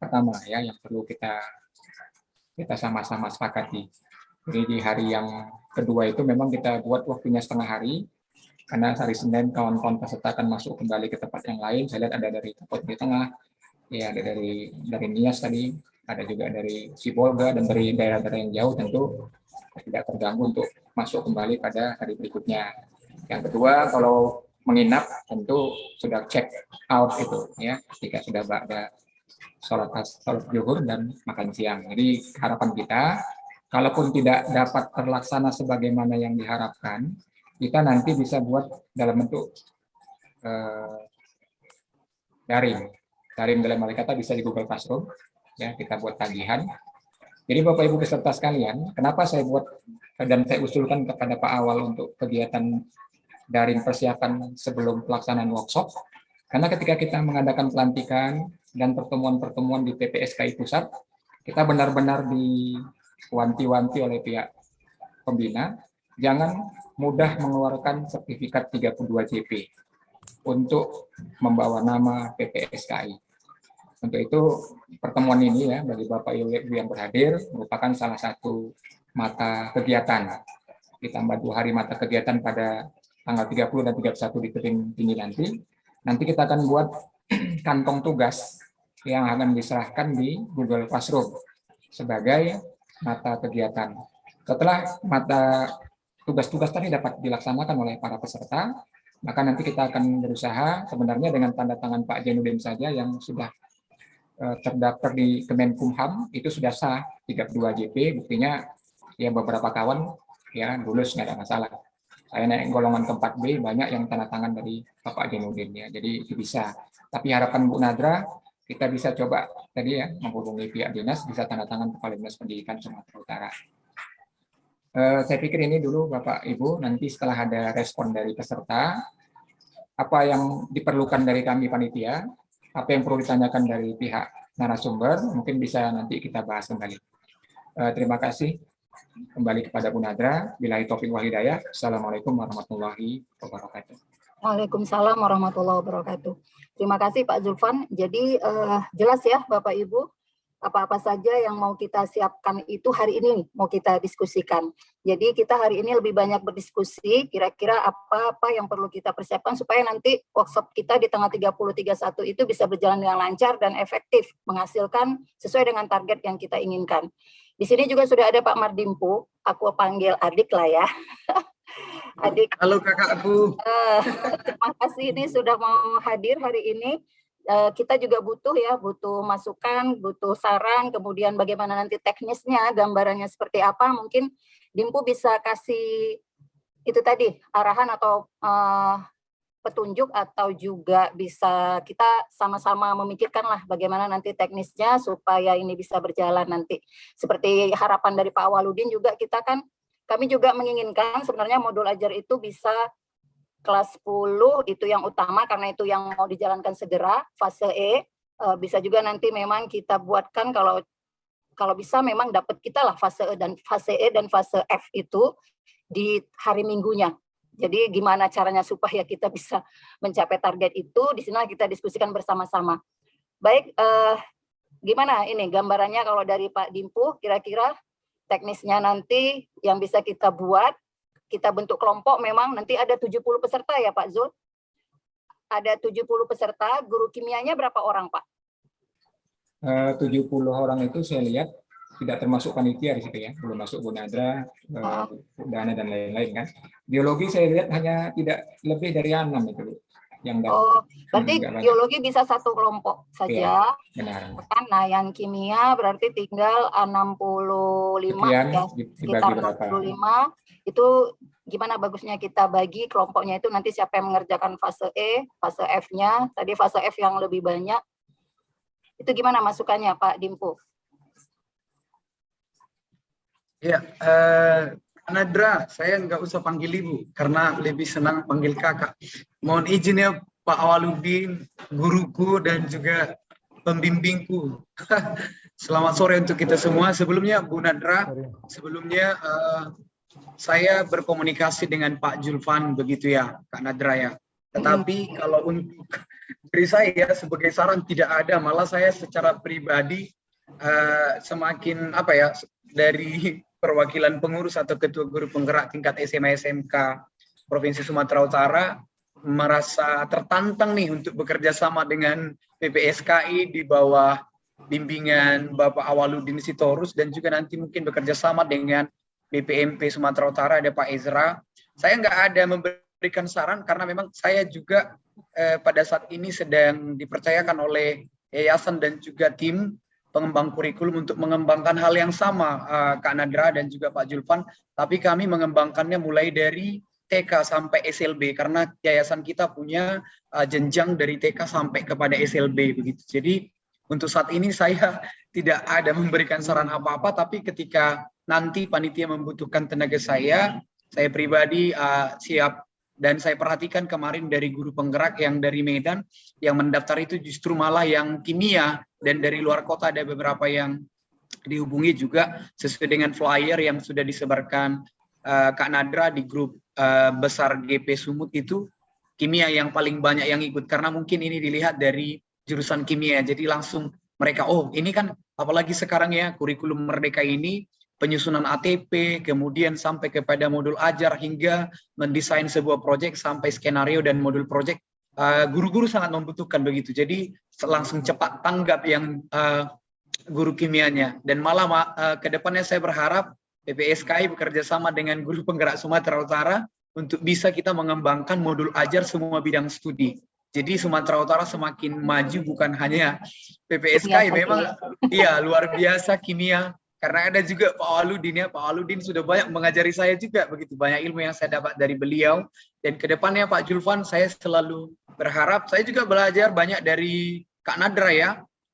pertama ya, yang perlu kita sama-sama sepakati. Jadi di hari yang kedua itu memang kita buat waktunya setengah hari, karena hari Senin kawan-kawan peserta akan masuk kembali ke tempat yang lain. Saya lihat ada dari Kapot di Tengah, ya ada dari Nias tadi, ada juga dari Sibolga, dan dari daerah-daerah yang jauh tentu tidak terganggu untuk masuk kembali pada hari berikutnya. Yang kedua, kalau menginap tentu sudah check out itu ya, ketika sudah ada sholat zuhur dan makan siang. Jadi harapan kita, kalaupun tidak dapat terlaksana sebagaimana yang diharapkan, kita nanti bisa buat dalam bentuk daring. Daring dalam arti kata bisa di Google Classroom, ya kita buat tagihan. Jadi Bapak Ibu peserta sekalian, kenapa saya buat dan saya usulkan kepada Pak Awal untuk kegiatan daring persiapan sebelum pelaksanaan workshop? Karena ketika kita mengadakan pelantikan dan pertemuan-pertemuan di PPSKI Pusat, kita benar-benar diwanti-wanti oleh pihak pembina, jangan mudah mengeluarkan sertifikat 32 JP untuk membawa nama PPSKI. Untuk itu pertemuan ini ya bagi Bapak Ibu yang berhadir merupakan salah satu mata kegiatan. Ditambah 2 hari mata kegiatan pada tanggal 30 dan 31 di Tebing Tinggi nanti. Nanti kita akan buat kantong tugas yang akan diserahkan di Google Classroom sebagai mata kegiatan. Setelah mata tugas-tugas tadi dapat dilaksanakan oleh para peserta, maka nanti kita akan berusaha sebenarnya dengan tanda tangan Pak Jainuddin saja yang sudah terdaftar di Kemenkumham itu sudah sah 32 JP, buktinya ya beberapa kawan ya lulus nggak ada masalah. Saya naik golongan keempat B, banyak yang tanda tangan dari Bapak Jainuddin ya, jadi itu bisa. Tapi harapan Bu Nadra kita bisa coba tadi ya menghubungi pihak dinas, bisa tanda tangan Kepala Dinas Pendidikan Sumatera Utara. Saya pikir ini dulu Bapak Ibu, nanti setelah ada respon dari peserta, apa yang diperlukan dari kami panitia, apa yang perlu ditanyakan dari pihak narasumber, mungkin bisa nanti kita bahas kembali. Terima kasih. Kembali kepada Bu Nadra. Billahi taufiq wal hidayah. Assalamualaikum warahmatullahi wabarakatuh. Waalaikumsalam warahmatullahi wabarakatuh. Terima kasih Pak Zulfan. Jadi jelas ya Bapak Ibu, apa-apa saja yang mau kita siapkan itu hari ini mau kita diskusikan. Jadi kita hari ini lebih banyak berdiskusi kira-kira apa-apa yang perlu kita persiapkan supaya nanti workshop kita di tanggal 30-31 itu bisa berjalan dengan lancar dan efektif, menghasilkan sesuai dengan target yang kita inginkan. Di sini juga sudah ada Pak Mardimpu, aku panggil adik lah ya. Adik. Halo kakakku. Terima kasih ini sudah mau hadir hari ini. Kita juga butuh masukan, butuh saran, kemudian bagaimana nanti teknisnya, gambarannya seperti apa. Mungkin Dimpu bisa kasih itu tadi arahan atau petunjuk, atau juga bisa kita sama-sama memikirkan lah bagaimana nanti teknisnya supaya ini bisa berjalan nanti. Seperti harapan dari Pak Awaludin juga kami juga menginginkan sebenarnya modul ajar itu bisa kelas 10 itu yang utama karena itu yang mau dijalankan segera, fase E. Bisa juga nanti memang kita buatkan kalau bisa memang dapat kita lah fase E dan fase F itu di hari Minggunya. Jadi gimana caranya supaya kita bisa mencapai target itu, di sini kita diskusikan bersama-sama. Baik, gimana ini gambarannya kalau dari Pak Dimpu, kira-kira teknisnya nanti yang bisa kita buat, kita bentuk kelompok memang nanti ada 70 peserta ya Pak Zul? Ada 70 peserta, guru kimianya berapa orang Pak? 70 orang itu saya lihat tidak termasuk panitia di situ ya, belum masuk Bu Nadra, Dana dan lain-lain kan. Biologi saya lihat hanya tidak lebih dari 6 itu. yang Oh, berarti nggak banyak. biologi bisa satu kelompok saja. Benar. Nah, yang kimia berarti tinggal 65 Sekian ya, dibagi sekitar berapa? 65. Itu gimana bagusnya kita bagi kelompoknya itu, nanti siapa yang mengerjakan fase E, fase F-nya, tadi fase F yang lebih banyak. Itu gimana masukannya Pak Dimpu? Ya, Nadra, saya nggak usah panggil ibu karena lebih senang panggil kakak. Mohon izin ya Pak Awaludin, guruku dan juga pembimbingku. Selamat sore untuk kita semua. Sebelumnya Bu Nadra, sebelumnya saya berkomunikasi dengan Pak Julfan begitu ya, Kak Nadra ya. Tetapi kalau untuk dari saya sebagai saran tidak ada, malah saya secara pribadi semakin apa ya, dari perwakilan pengurus atau ketua guru penggerak tingkat SMA SMK Provinsi Sumatera Utara merasa tertantang nih untuk bekerja sama dengan PPSKI di bawah bimbingan Bapak Awaludin Sitorus, dan juga nanti mungkin bekerja sama dengan BPMP Sumatera Utara ada Pak Ezra. Saya nggak ada memberikan saran karena memang saya juga pada saat ini sedang dipercayakan oleh yayasan dan juga tim pengembang kurikulum untuk mengembangkan hal yang sama, Kak Nadra dan juga Pak Julfan, tapi kami mengembangkannya mulai dari TK sampai SLB karena yayasan kita punya jenjang dari TK sampai kepada SLB begitu. Jadi untuk saat ini saya tidak ada memberikan saran apa-apa, tapi ketika nanti panitia membutuhkan tenaga saya pribadi siap. Dan saya perhatikan kemarin dari guru penggerak yang dari Medan yang mendaftar itu justru malah yang kimia, dan dari luar kota ada beberapa yang dihubungi juga sesuai dengan flyer yang sudah disebarkan Kak Nadra di grup besar GP Sumut. Itu kimia yang paling banyak yang ikut karena mungkin ini dilihat dari jurusan kimia, jadi langsung mereka, oh ini kan apalagi sekarang ya kurikulum merdeka ini penyusunan ATP, kemudian sampai kepada modul ajar hingga mendesain sebuah proyek sampai skenario dan modul proyek. Guru-guru sangat membutuhkan begitu. Jadi langsung cepat tanggap yang guru kimianya. Dan malah ke depannya saya berharap PPSKI bekerja sama dengan guru penggerak Sumatera Utara untuk bisa kita mengembangkan modul ajar semua bidang studi. Jadi Sumatera Utara semakin maju, bukan hanya PPSKI, memang iya luar biasa kimia. Karena ada juga Pak Awaludin ya, Pak Awaludin sudah banyak mengajari saya juga, begitu banyak ilmu yang saya dapat dari beliau. Dan kedepannya Pak Julfan, saya selalu berharap, saya juga belajar banyak dari Kak Nadra ya,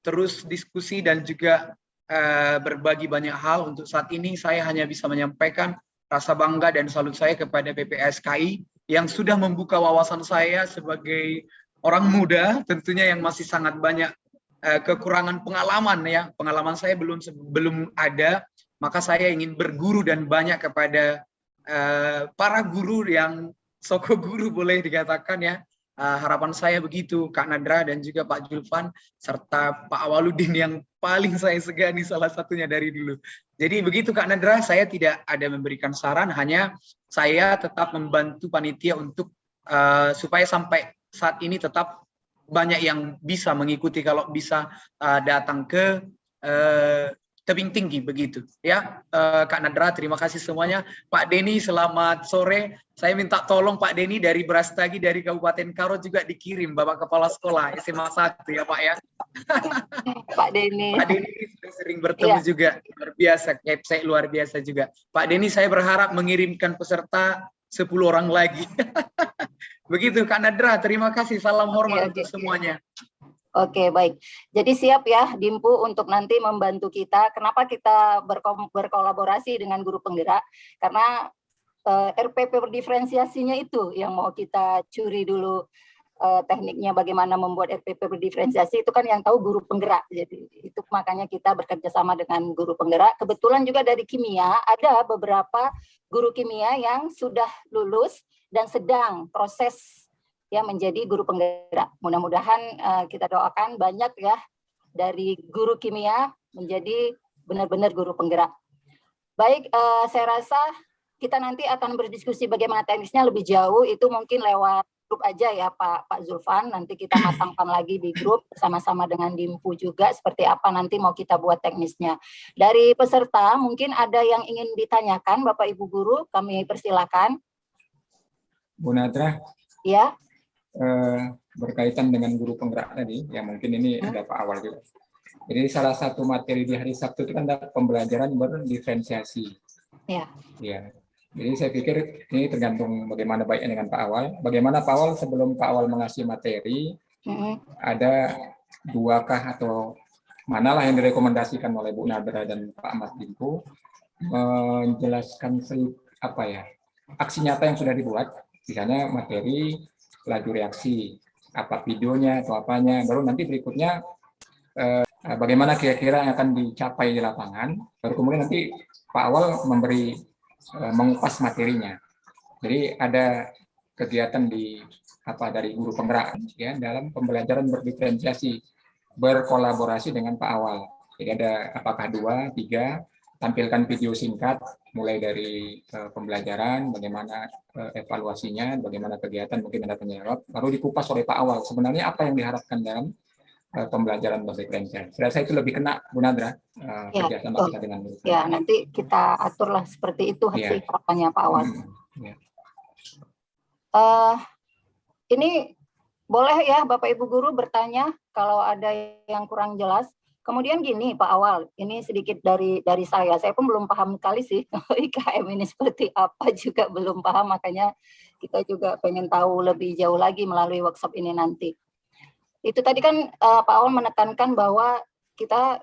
terus diskusi dan juga berbagi banyak hal. Untuk saat ini saya hanya bisa menyampaikan rasa bangga dan salut saya kepada PPSKI yang sudah membuka wawasan saya sebagai orang muda, tentunya yang masih sangat banyak kekurangan pengalaman ya, pengalaman saya belum ada, maka saya ingin berguru dan banyak kepada para guru yang soko guru boleh dikatakan ya. Harapan saya begitu, Kak Nadra dan juga Pak Julfan serta Pak Awaludin yang paling saya segani salah satunya dari dulu. Jadi begitu Kak Nadra, saya tidak ada memberikan saran, hanya saya tetap membantu panitia untuk supaya sampai saat ini tetap banyak yang bisa mengikuti kalau bisa datang ke tebing tinggi begitu ya. Kak Nadra, terima kasih semuanya. Pak Denny, selamat sore. Saya minta tolong Pak Denny dari Brastagi dari Kabupaten Karo juga dikirim Bapak Kepala Sekolah SMA 1 ya Pak ya. Pak Denny. Pak Denny sering bertemu juga, luar biasa, saya luar biasa juga. Pak Denny, saya berharap mengirimkan peserta 10 orang lagi. Begitu Kak Nadra, terima kasih, salam hormat untuk semuanya. Oke, baik. Jadi siap ya Dimpu untuk nanti membantu kita. Kenapa kita berkolaborasi dengan guru penggerak? Karena RPP berdiferensiasinya itu yang mau kita curi dulu, tekniknya bagaimana membuat RPP berdiferensiasi itu kan yang tahu guru penggerak. Jadi itu makanya kita bekerja sama dengan guru penggerak. Kebetulan juga dari kimia ada beberapa guru kimia yang sudah lulus dan sedang proses ya menjadi guru penggerak. Mudah-mudahan kita doakan banyak ya dari guru kimia menjadi benar-benar guru penggerak. Baik, saya rasa kita nanti akan berdiskusi bagaimana teknisnya lebih jauh, itu mungkin lewat grup aja ya Pak Zulfan. Nanti kita matangkan lagi di grup bersama-sama dengan Dimpu juga seperti apa nanti mau kita buat teknisnya. Dari peserta mungkin ada yang ingin ditanyakan Bapak Ibu guru, kami persilakan. Bu Nadra. Ya. berkaitan dengan guru penggerak tadi, ya mungkin ini ada Pak Awal juga. Jadi salah satu materi di hari Sabtu itu kan ada pembelajaran berdiferensiasi. Ya. Ya. Jadi saya pikir ini tergantung bagaimana baiknya dengan Pak Awal. Bagaimana Pak Awal sebelum Pak Awal mengasih materi, ada 2kah atau manalah yang direkomendasikan oleh Bu Nadra dan Pak Ahmad Dimpu menjelaskan apa ya, aksi nyata yang sudah dibuat, misalnya materi, laju reaksi, apa videonya atau apanya, baru nanti berikutnya bagaimana kira-kira yang akan dicapai di lapangan, baru kemudian nanti Pak Awal memberi mengupas materinya. Jadi ada kegiatan dari guru penggerak ya dalam pembelajaran berdiferensiasi, berkolaborasi dengan Pak Awal. Jadi ada apakah 2, 3, tampilkan video singkat mulai dari pembelajaran, bagaimana evaluasinya, bagaimana kegiatan, mungkin ada tanya jawab, baru dikupas oleh Pak Awal. Sebenarnya apa yang diharapkan dalam pembelajaran berdiferensiasi? Saya rasa itu lebih kena, Bu Nadra, kerjasama kita dengan guru. Ya, nanti kita aturlah seperti itu hasil harapannya Pak Awal. Ini boleh ya Bapak Ibu Guru bertanya kalau ada yang kurang jelas. Kemudian gini Pak Awal, ini sedikit dari saya pun belum paham sekali sih IKM ini seperti apa, juga belum paham, makanya kita juga pengen tahu lebih jauh lagi melalui workshop ini nanti. Itu tadi kan Pak Awal menekankan bahwa kita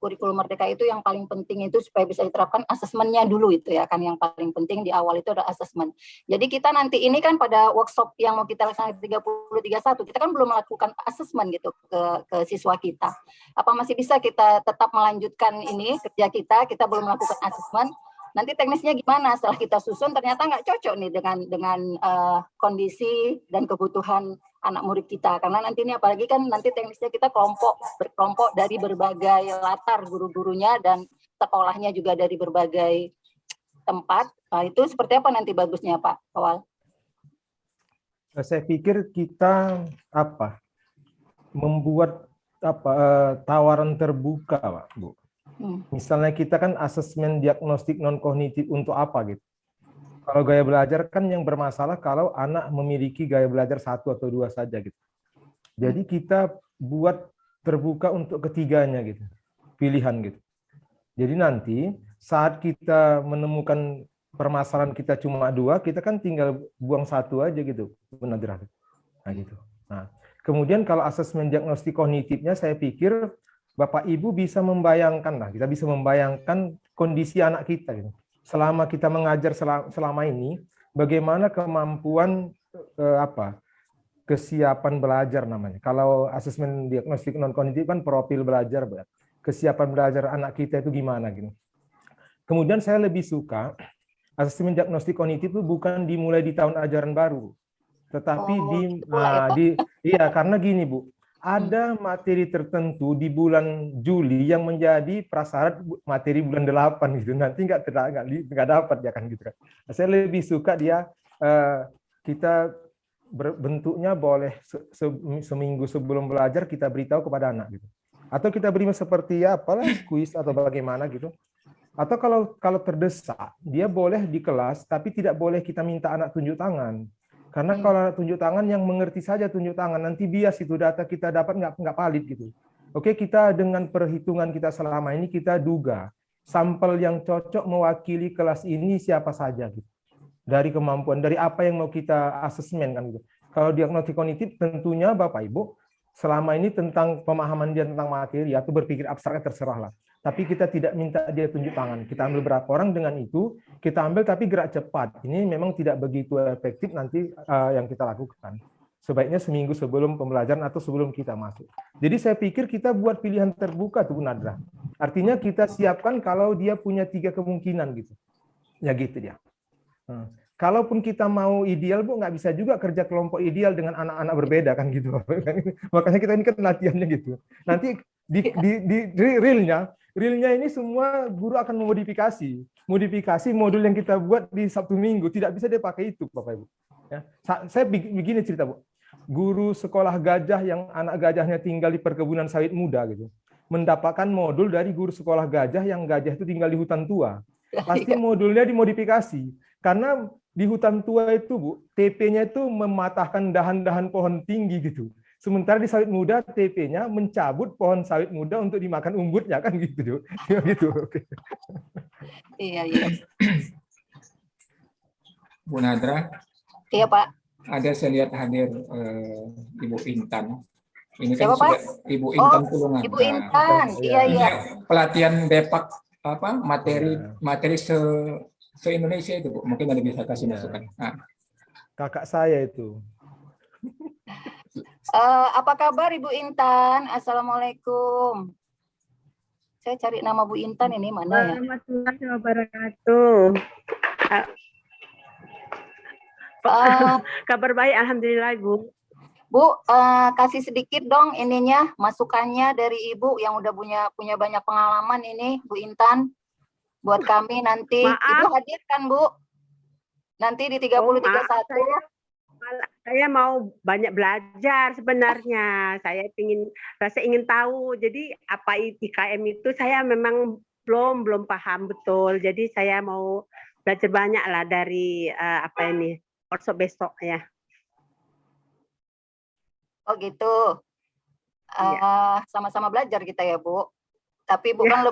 kurikulum Merdeka itu yang paling penting itu supaya bisa diterapkan asesmennya dulu, itu ya kan yang paling penting di awal itu ada asesmen. Jadi kita nanti ini kan pada workshop yang mau kita laksanakan 30-31 kita kan belum melakukan asesmen gitu ke siswa kita. Apa masih bisa kita tetap melanjutkan ini kerja kita belum melakukan asesmen? Nanti teknisnya gimana setelah kita susun ternyata nggak cocok nih dengan kondisi dan kebutuhan anak murid kita, karena nanti ini apalagi kan nanti teknisnya kita berkelompok dari berbagai latar guru-gurunya dan sekolahnya juga dari berbagai tempat. Nah, itu seperti apa nanti bagusnya Pak Awal? Saya pikir kita membuat tawaran terbuka, Pak, Bu. Misalnya kita kan asesmen diagnostik non kognitif untuk apa gitu. Kalau gaya belajar kan yang bermasalah kalau anak memiliki gaya belajar 1 atau 2 saja gitu. Jadi kita buat terbuka untuk ketiganya gitu, pilihan gitu. Jadi nanti saat kita menemukan permasalahan kita cuma 2, kita kan tinggal buang 1 aja gitu, benar. Nah gitu. Nah, kemudian kalau asesmen diagnostik kognitifnya saya pikir Bapak Ibu bisa membayangkan lah, kita bisa membayangkan kondisi anak kita gitu. Selama kita mengajar selama ini, bagaimana kemampuan kesiapan belajar namanya. Kalau asesmen diagnostik non kognitif kan profil belajar, kesiapan belajar anak kita itu gimana gitu. Kemudian saya lebih suka asesmen diagnostik kognitif itu bukan dimulai di tahun ajaran baru, tetapi karena gini Bu. Ada materi tertentu di bulan Juli yang menjadi prasyarat materi bulan 8 gitu. Nanti nggak dapat ya kan gitu kan. Saya lebih suka kita bentuknya boleh seminggu sebelum belajar kita beritahu kepada anak gitu. Atau kita beri seperti kuis atau bagaimana gitu. Atau kalau terdesak dia boleh di kelas tapi tidak boleh kita minta anak tunjuk tangan. Karena kalau tunjuk tangan yang mengerti saja tunjuk tangan, nanti bias itu data kita dapat nggak valid gitu. Oke, kita dengan perhitungan kita selama ini kita duga sampel yang cocok mewakili kelas ini siapa saja gitu. Dari kemampuan, dari apa yang mau kita asesmen kan gitu. Kalau diagnostik kognitif tentunya Bapak Ibu selama ini tentang pemahaman dia tentang materi atau berpikir abstraknya terserah lah. Tapi kita tidak minta dia tunjuk tangan. Kita ambil berapa orang dengan itu, kita ambil tapi gerak cepat. Ini memang tidak begitu efektif nanti yang kita lakukan. Sebaiknya seminggu sebelum pembelajaran atau sebelum kita masuk. Jadi saya pikir kita buat pilihan terbuka tuh Bu Nadra. Artinya kita siapkan kalau dia punya 3 kemungkinan gitu. Ya gitu dia. Kalaupun kita mau ideal Bu, nggak bisa juga kerja kelompok ideal dengan anak-anak berbeda kan gitu. Makanya kita ini kan latihannya gitu. Nanti di realnya ini semua guru akan modifikasi modul yang kita buat di Sabtu Minggu, tidak bisa dia pakai itu Bapak Ibu. Ya, saya begini cerita Bu, guru sekolah gajah yang anak gajahnya tinggal di perkebunan sawit muda gitu, mendapatkan modul dari guru sekolah gajah yang gajah itu tinggal di hutan tua. Pasti modulnya dimodifikasi. Karena di hutan tua itu, Bu, TP-nya itu mematahkan dahan-dahan pohon tinggi gitu. Sementara di sawit muda, TP-nya mencabut pohon sawit muda untuk dimakan umbutnya, kan gitu. Gitu. Oke. Iya, iya. Bu Nadra, Iya, Pak. ada saya lihat hadir Ibu Intan. Ini kan Siapa, Pak? sudah Ibu Intan Oh, Pulungan. Ibu Nah, Intan. Iya, ini iya. pelatihan Depak apa Iya. materi se Indonesia itu, Bu. Mungkin ada bisa kasih Iya. masukan. Nah, Kakak saya itu. Apa kabar Ibu Intan? Assalamualaikum. Saya cari nama Bu Intan ini mana ya? Warahmatullahi wabarakatuh. Eh, Kabar baik, alhamdulillah, Bu. Bu, kasih sedikit dong ininya masukannya dari Ibu yang udah punya banyak pengalaman ini, Bu Intan. Buat kami nanti. Maaf. Ibu hadir kan, Bu? Nanti di 3031. Saya mau banyak belajar sebenarnya. Saya ingin tahu. Jadi apa IKM itu saya memang belum paham betul. Jadi saya mau belajar banyak lah dari workshop besok ya. Oh gitu. Sama-sama belajar kita ya, Bu. Tapi Bu kan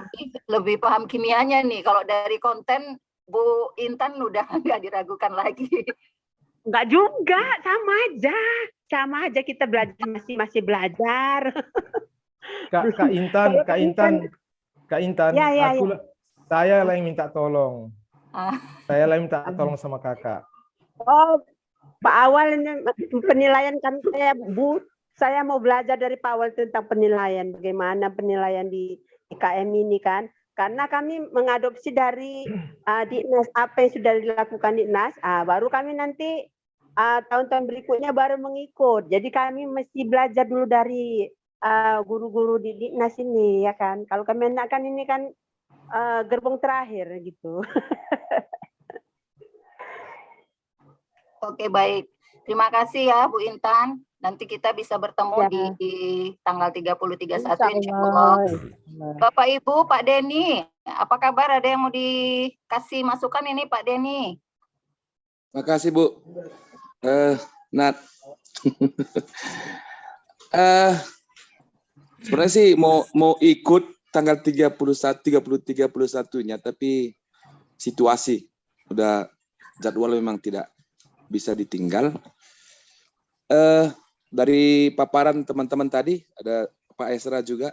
lebih paham kimianya nih. Kalau dari konten Bu Intan udah nggak diragukan lagi. Enggak juga, sama aja kita belajar, masih belajar. Kak Intan, Ya. saya lah yang minta tolong. Saya lah yang minta tolong sama kakak. Oh, Pak Awal ini penilaian kan saya mau belajar dari Pak Awal tentang penilaian, bagaimana penilaian di IKM ini kan. Karena kami mengadopsi dari Dinas apa yang sudah dilakukan Dinas, baru kami nanti tahun-tahun berikutnya baru mengikut. Jadi kami mesti belajar dulu dari guru-guru di Dinas ini ya kan. Kalau kami kan ini kan gerbong terakhir gitu. Oke, baik. Terima kasih ya Bu Intan. Nanti kita bisa bertemu di tanggal 30-31 insya Allah. Bapak Ibu, Pak Denny, apa kabar? Ada yang mau dikasih masukan ini Pak Denny? Makasih Bu. Nat. Sebenarnya sih mau ikut tanggal 31-nya, tapi situasi udah jadwal memang tidak bisa ditinggal. Dari paparan teman-teman tadi, ada Pak Esra juga,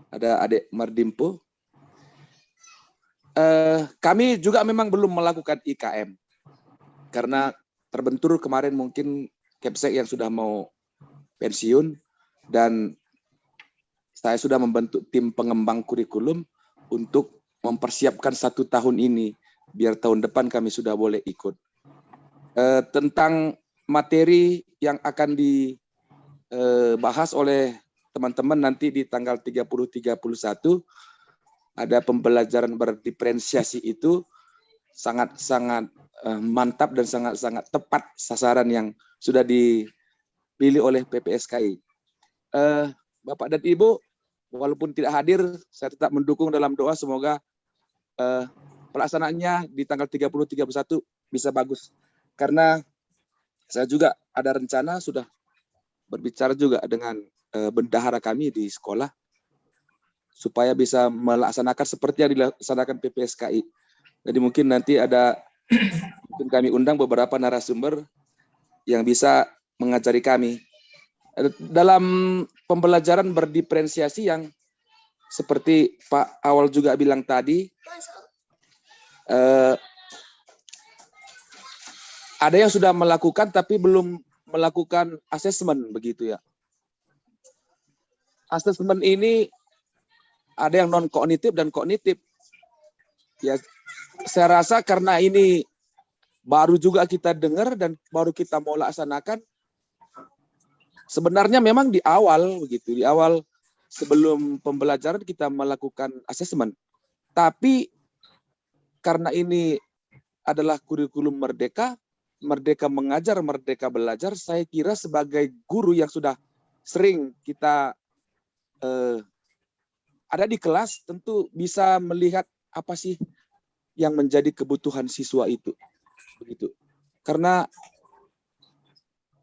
ada Adik Mardimpo. Kami juga memang belum melakukan IKM, karena terbentur kemarin mungkin Kepsek yang sudah mau pensiun, dan saya sudah membentuk tim pengembang kurikulum untuk mempersiapkan 1 tahun ini, biar tahun depan kami sudah boleh ikut. Tentang materi yang akan dibahas oleh teman-teman nanti di tanggal 30-31, ada pembelajaran berdiferensiasi itu sangat-sangat mantap dan sangat-sangat tepat sasaran yang sudah dipilih oleh PPSKI. Bapak dan Ibu, walaupun tidak hadir, saya tetap mendukung dalam doa semoga pelaksanaannya di tanggal 30-31 bisa bagus. Karena saya juga ada rencana, sudah berbicara juga dengan bendahara kami di sekolah, supaya bisa melaksanakan seperti yang dilaksanakan PPSKI. Jadi mungkin nanti mungkin kami undang beberapa narasumber yang bisa mengajari kami. Dalam pembelajaran berdiferensiasi yang seperti Pak Awal juga bilang tadi, ada yang sudah melakukan tapi belum melakukan asesmen begitu ya. Asesmen ini ada yang non kognitif dan kognitif. Ya, saya rasa karena ini baru juga kita dengar dan baru kita mau laksanakan. Sebenarnya memang di awal begitu, di awal sebelum pembelajaran kita melakukan asesmen. Tapi karena ini adalah kurikulum merdeka, merdeka mengajar, merdeka belajar, saya kira sebagai guru yang sudah sering kita ada di kelas, tentu bisa melihat apa sih yang menjadi kebutuhan siswa itu. begitu. Karena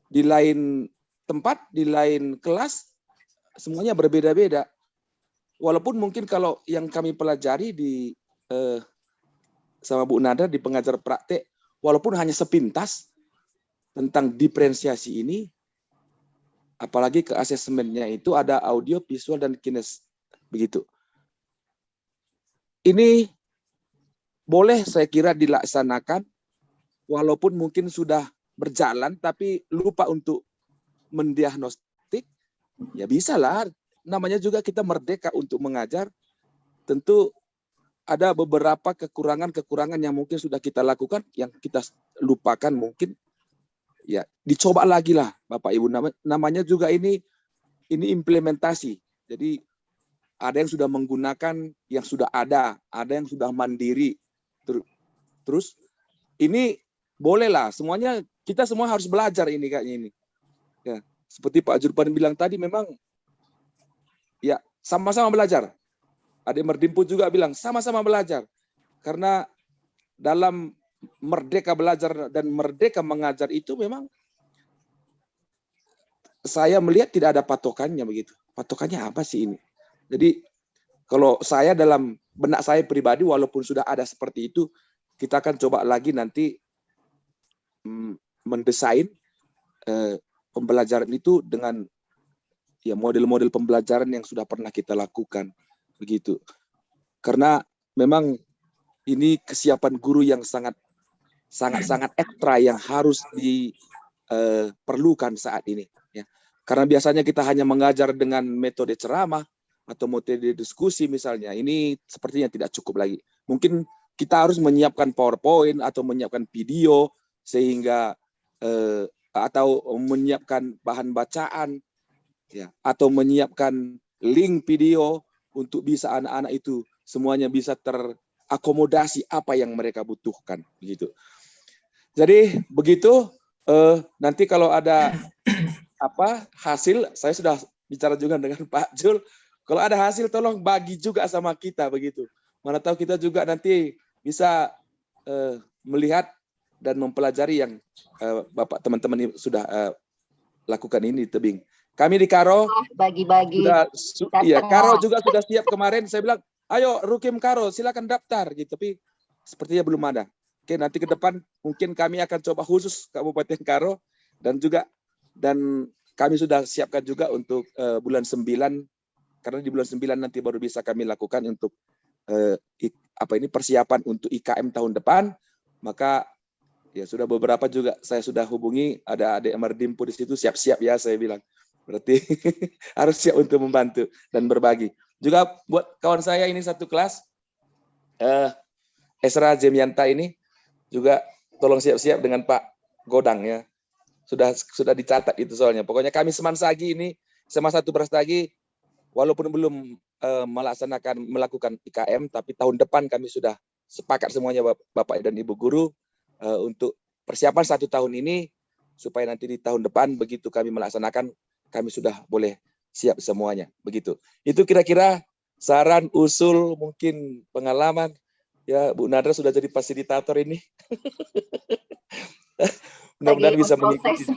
di lain tempat, di lain kelas, semuanya berbeda-beda. Walaupun mungkin kalau yang kami pelajari di sama Bu Nada di pengajar praktek, walaupun hanya sepintas tentang diferensiasi ini, apalagi ke asesmennya itu ada audio, visual, dan kines, begitu. Ini boleh saya kira dilaksanakan, walaupun mungkin sudah berjalan, tapi lupa untuk mendiagnostik, ya bisa lah. Namanya juga kita merdeka untuk mengajar. Tentu ada beberapa kekurangan-kekurangan yang mungkin sudah kita lakukan, yang kita lupakan mungkin. Ya, dicoba lagi lah, Bapak Ibu. Namanya juga ini implementasi. Jadi ada yang sudah menggunakan yang sudah ada yang sudah mandiri. Terus ini bolehlah, semuanya kita semua harus belajar ini kayaknya ini. Ya, seperti Pak Jurpan bilang tadi, memang ya sama-sama belajar. Adik Merdimpu juga bilang sama-sama belajar. Karena dalam merdeka belajar dan merdeka mengajar itu memang saya melihat tidak ada patokannya begitu. Patokannya apa sih ini? Jadi kalau saya dalam benak saya pribadi, walaupun sudah ada seperti itu, kita akan coba lagi nanti mendesain pembelajaran itu dengan ya model-model pembelajaran yang sudah pernah kita lakukan begitu. Karena memang ini kesiapan guru yang sangat ekstra yang harus diperlukan saat ini. Ya. Karena biasanya kita hanya mengajar dengan metode ceramah atau metode diskusi misalnya. Ini sepertinya tidak cukup lagi. Mungkin kita harus menyiapkan PowerPoint atau menyiapkan video sehingga atau menyiapkan bahan bacaan, ya, atau menyiapkan link video untuk bisa anak-anak itu semuanya bisa terakomodasi apa yang mereka butuhkan begitu. Jadi begitu, nanti kalau ada hasil, saya sudah bicara juga dengan Pak Jul, kalau ada hasil tolong bagi juga sama kita begitu. Mana tahu kita juga nanti bisa melihat dan mempelajari yang Bapak teman-teman sudah lakukan ini di tebing. Kami di Karo bagi-bagi. Iya, Karo juga sudah siap kemarin. Saya bilang, ayo Rukim Karo, silakan daftar gitu. Tapi sepertinya belum ada. Oke, nanti ke depan mungkin kami akan coba khusus Kabupaten Karo dan kami sudah siapkan juga untuk bulan 9, karena di bulan 9 nanti baru bisa kami lakukan untuk persiapan untuk IKM tahun depan. Maka ya sudah beberapa juga saya sudah hubungi, ada adik Merdimpu di situ, siap-siap ya saya bilang. Berarti harus siap untuk membantu dan berbagi. Juga buat kawan saya ini satu kelas, Esra Jemianta ini juga tolong siap-siap dengan Pak Godang ya. Sudah dicatat itu soalnya. Pokoknya kami Semansagi ini, sama satu Brastagi, walaupun belum melakukan IKM, tapi tahun depan kami sudah sepakat semuanya Bapak dan Ibu guru untuk persiapan 1 tahun ini, supaya nanti di tahun depan begitu kami melaksanakan, kami sudah boleh siap semuanya. Begitu. Itu kira-kira saran, usul, mungkin pengalaman. Ya, Bu Nadra sudah jadi fasilitator ini. Mudah-mudahan bisa mengikuti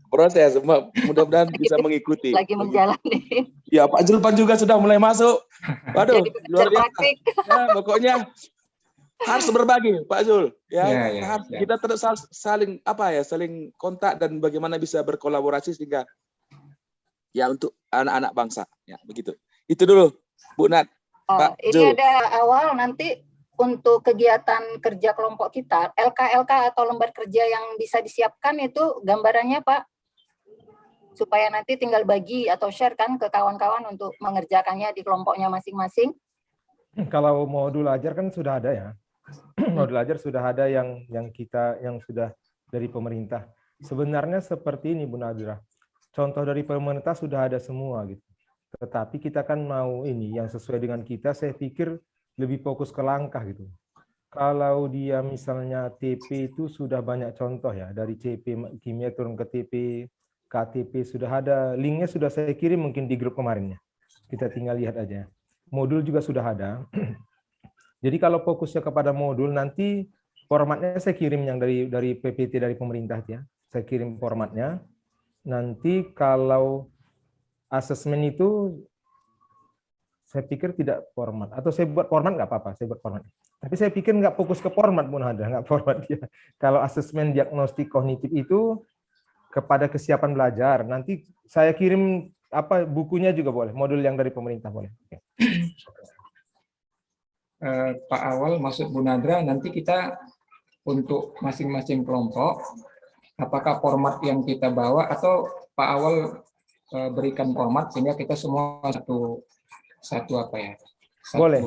proses. Mudah-mudahan bisa mengikuti. Lagi menjalani. Ya, Pak Julpan juga sudah mulai masuk. Waduh, luar biasa. Ya, pokoknya harus berbagi, Pak Zul. Ya, kita terus saling saling kontak dan bagaimana bisa berkolaborasi sehingga ya untuk anak-anak bangsa. Ya, begitu. Itu dulu, Bu Nat. Pak ini Zul. ada awal nanti untuk kegiatan kerja kelompok kita, LK atau lembar kerja yang bisa disiapkan itu gambarannya Pak, supaya nanti tinggal bagi atau share kan ke kawan-kawan untuk mengerjakannya di kelompoknya masing-masing. Kalau modul ajar kan sudah ada ya. Modul ajar sudah ada yang sudah dari pemerintah. Sebenarnya seperti ini Bu Nadira. Contoh dari pemerintah sudah ada semua gitu. Tetapi kita kan mau ini yang sesuai dengan kita, saya pikir lebih fokus ke langkah gitu. Kalau dia misalnya TP itu sudah banyak contoh ya, dari CP kimia turun ke TP, KTP sudah ada, linknya sudah saya kirim mungkin di grup kemarin ya. Kita tinggal lihat aja. Modul juga sudah ada. Jadi kalau fokusnya kepada modul, nanti formatnya saya kirim yang dari PPT dari pemerintah ya. Saya kirim formatnya. Nanti kalau asesmen itu saya pikir tidak format, atau saya buat format nggak apa-apa, saya buat format. Tapi saya pikir nggak fokus ke format pun ada, nggak format dia. Kalau asesmen diagnostik kognitif itu kepada kesiapan belajar, nanti saya kirim apa bukunya juga boleh, modul yang dari pemerintah boleh. Oke. Pak Awal, maksud Bu Nadra, nanti kita untuk masing-masing kelompok, apakah format yang kita bawa atau Pak Awal berikan format sehingga kita semua satu apa ya? Boleh.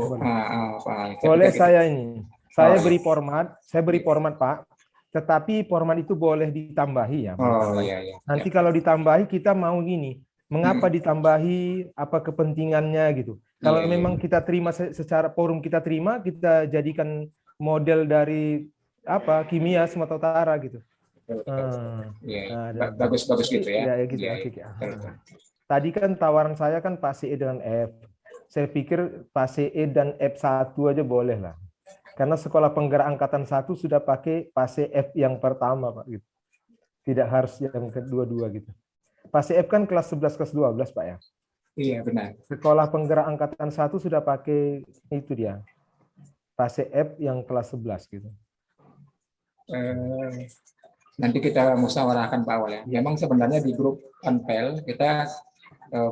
Boleh saya beri format Pak, tetapi format itu boleh ditambahi ya. Iya. Nanti kalau ditambahi kita mau gini, mengapa ditambahi, apa kepentingannya gitu. Kalau memang kita terima secara forum kita terima, kita jadikan model dari apa kimia Sumatera Utara gitu. Bagus gitu ya. Tadi kan tawaran saya kan PASE dengan F. Saya pikir PASE dan F1 aja boleh lah. Karena Sekolah Penggerak Angkatan 1 sudah pakai PASE F yang pertama, Pak gitu. Tidak harus yang kedua-dua gitu. PASE F kan kelas 11 kelas 12, Pak ya. Iya, benar. Sekolah Penggerak Angkatan 1 sudah pakai itu dia. PASE F yang kelas 11 gitu. Nanti kita musyawarahkan Pak Awal ya. Memang sebenarnya di grup Anpel kita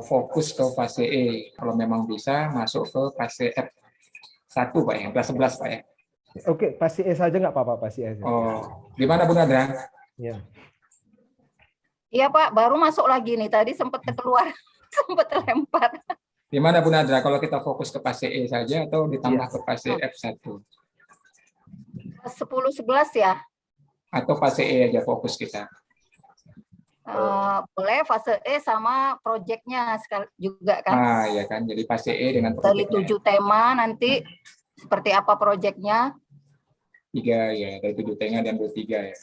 fokus ke fase E. Kalau memang bisa masuk ke fase F1 Pak ya, kelas 11 Pak ya. Oke, fase E saja nggak apa-apa, fase E saja. Oh, gimana Bu Nadra? Ya. Iya Pak, baru masuk lagi nih. Tadi sempat keluar, sempat terlempar. Gimana Bu Nadra kalau kita fokus ke fase E saja atau ditambah ke fase F1? 10-11 ya. Atau fase E aja fokus kita? Boleh fase E sama proyeknya juga kan. Iya kan, jadi fase E dengan dari proyeknya. 7 tema nanti seperti apa proyeknya. 3 ya, dari 7 tema dan 23 ya.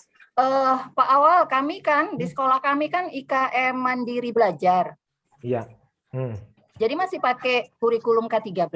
Pak Awal, kami kan di sekolah kami kan IKM Mandiri Belajar. Iya. Jadi masih pakai kurikulum K13.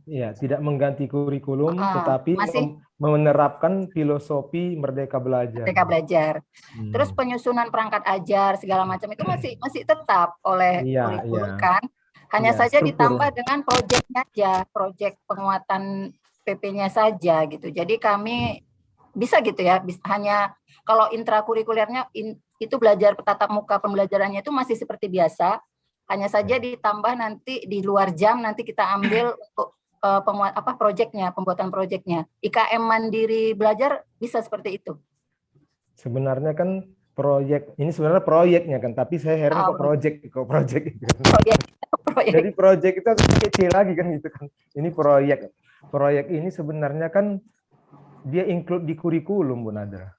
Iya, tidak mengganti kurikulum, tetapi masih menerapkan filosofi Merdeka Belajar. Merdeka Belajar. Terus penyusunan perangkat ajar segala macam itu masih tetap oleh kurikulum kan. Hanya saja ditambah dengan proyeknya aja, proyek penguatan PP-nya saja gitu. Jadi kami bisa gitu ya, hanya kalau intrakurikulernya itu belajar tatap muka pembelajarannya itu masih seperti biasa. Hanya saja ditambah nanti di luar jam nanti kita ambil untuk pembuatan proyeknya. IKM Mandiri Belajar bisa seperti itu. Sebenarnya kan ini sebenarnya proyeknya kan, tapi saya heran kok proyek gitu. Jadi proyek itu kecil lagi kan gitu kan. Ini proyek ini sebenarnya kan dia include di kurikulum Bu Nadra.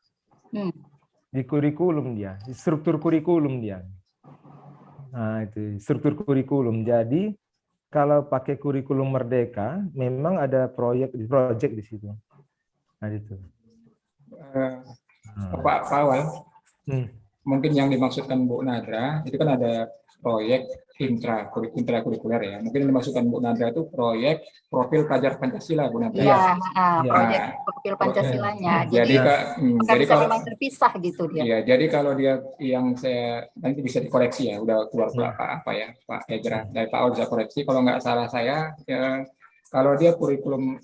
Di kurikulum dia, di struktur kurikulum dia. Nah itu struktur kurikulum. Jadi kalau pakai kurikulum Merdeka, memang ada proyek di situ. Nah, itu. Pak Awal, mungkin yang dimaksudkan Bu Nadra, itu kan ada proyek intrakurikuler ya. Mungkin yang dimaksudkan Bu Nadra itu proyek profil pelajar Pancasila, Bu Nadra. Iya, proyek profil Pancasilanya. Jadi kalau memang terpisah gitu dia. Iya, jadi kalau dia yang saya nanti bisa dikoreksi ya, udah keluar apa ya, Pak Ejra dari Pak Awal bisa koreksi. Kalau nggak salah saya, kalau dia kurikulum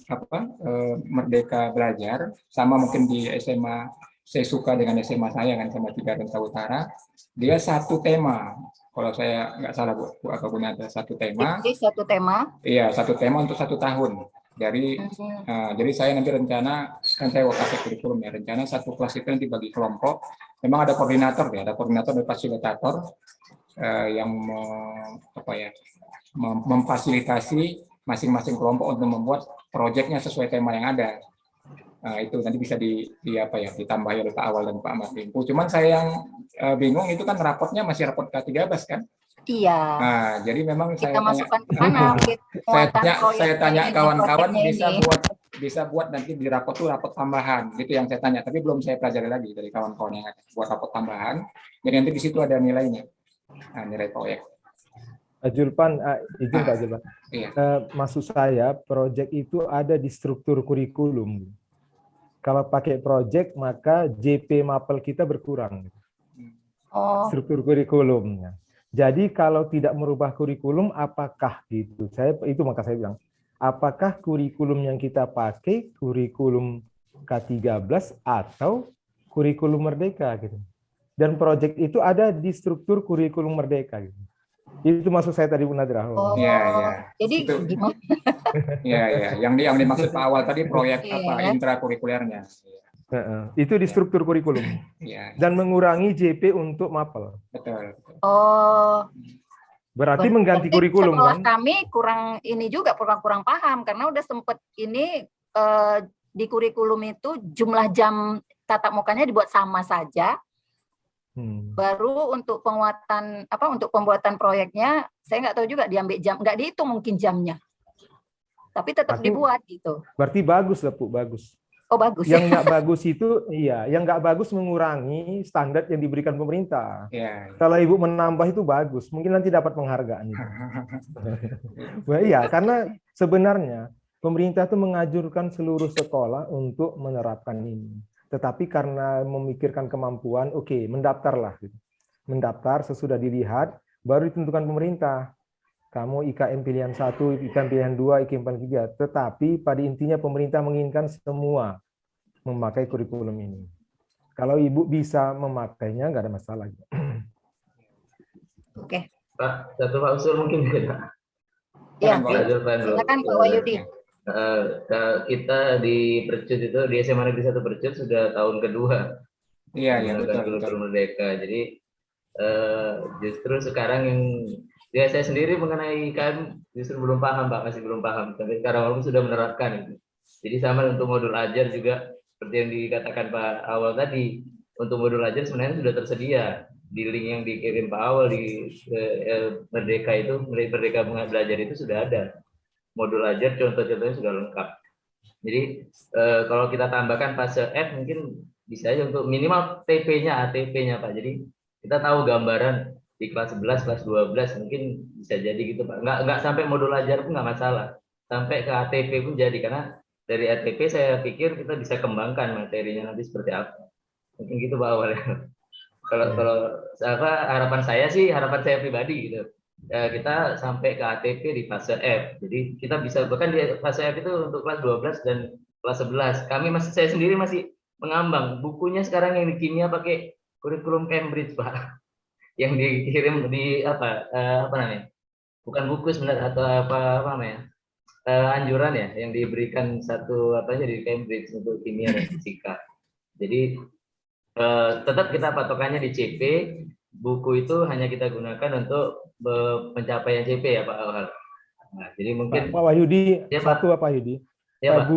Merdeka Belajar, sama mungkin di SMA saya suka dengan SMA saya kan sama 3 Rentau Utara, dia satu tema. Kalau saya nggak salah Bu Nadra, satu tema. Jadi satu tema. Iya, satu tema untuk 1 tahun. Jadi saya nanti rencana, kan saya kasih kurikulum ya, rencana satu kelas itu nanti bagi kelompok. Memang ada koordinator ya, ada koordinator dan fasilitator yang memfasilitasi masing-masing kelompok untuk membuat proyeknya sesuai tema yang ada. Itu nanti bisa ditambahi oleh Pak Awal dan Pak Martin. Cuman saya yang bingung itu kan rapotnya masih rapot K13 kan? Iya. Nah, jadi memang kita masukkan ke mana? Saya tanya kawan-kawan bisa buat nanti di rapot tuh rapot tambahan, gitu yang saya tanya. Tapi belum saya pelajari lagi dari kawan-kawan yang ada buat rapot tambahan. Jadi nanti di situ ada nilainya, nilai proyek. Pak Julpan, izin Pak Julpan. Iya. Maksud saya, proyek itu ada di struktur kurikulum. Kalau pakai project maka JP mapel kita berkurang. Oh, Struktur kurikulumnya. Jadi kalau tidak merubah kurikulum, apakah gitu? Maka saya bilang, apakah kurikulum yang kita pakai kurikulum K13 atau kurikulum Merdeka gitu? Dan proyek itu ada di struktur kurikulum Merdeka gitu. Itu maksud saya tadi Bu Nadra. oh, jadi Itu. gimana? Ya. Yang dimaksud Pak Awal tadi proyek apa Iya. intrakurikulernya. Itu di struktur kurikulum. Ya, Dan mengurangi JP untuk mapel. betul. Oh, Berarti mengganti berarti kurikulum sekolah kan? kami kurang ini juga kurang paham karena udah sempet ini di kurikulum itu jumlah jam tatap mukanya dibuat sama saja. Baru untuk pembuatan proyeknya saya nggak tahu juga diambil jam, nggak dihitung mungkin jamnya. Tapi tetap dibuat gitu. Berarti bagus lah Bu, bagus. Oh bagus. Yang nggak bagus itu, yang nggak bagus mengurangi standar yang diberikan pemerintah. Ya. Kalau Ibu menambah itu bagus, mungkin nanti dapat penghargaan. Nah, iya, karena sebenarnya pemerintah itu menganjurkan seluruh sekolah untuk menerapkan ini. Tetapi karena memikirkan kemampuan, oke, mendaftarlah. Mendaftar sesudah dilihat, baru ditentukan pemerintah. Kamu IKM pilihan 1, IKM pilihan 2, IKM pilihan 3. Tetapi pada intinya pemerintah menginginkan semua memakai kurikulum ini. Kalau Ibu bisa memakainya, nggak ada masalah. Oke. Pak, satu Pak usul mungkin beda. Ya, Silakan Pak Wahyudi. Kita di Percut itu di SMA Negeri 1 Percut sudah tahun kedua. Iya, betul. betul. Merdeka. Jadi justru sekarang yang saya sendiri mengenai IKM justru belum paham Pak, masih belum paham. Sampai sekarang walaupun sudah menerapkan. Jadi sama untuk modul ajar juga seperti yang dikatakan Pak Awal tadi, untuk modul ajar sebenarnya sudah tersedia di link yang dikirim Pak Awal di Merdeka itu, Merdeka Belajar itu sudah ada. Modul ajar contoh-contohnya sudah lengkap. Jadi kalau kita tambahkan fase F mungkin bisa aja untuk minimal TP-nya, ATP-nya Pak. Jadi kita tahu gambaran di kelas 11, kelas 12 mungkin bisa jadi gitu Pak. Nggak sampai modul ajar pun nggak masalah. Sampai ke ATP pun jadi, karena dari ATP saya pikir kita bisa kembangkan materinya nanti seperti apa. Mungkin gitu Pak awalnya. Kalau harapan saya pribadi gitu. Kita sampai ke ATP di fase F. Jadi kita bisa bahkan di fase F itu untuk kelas 12 dan kelas 11. Saya sendiri masih mengambang. Bukunya sekarang yang di kimia pakai kurikulum Cambridge, Pak. Yang dikirim di apa namanya? Bukan buku sebenarnya atau apa namanya? Anjuran ya yang diberikan satu di Cambridge untuk kimia dan fisika. Jadi tetap kita patokannya di CP. Buku itu hanya kita gunakan untuk pencapaian CP ya Pak Awal. Nah, jadi mungkin Pak Wahyudi, ya, satu Pak Wahyudi. Ya, Pak.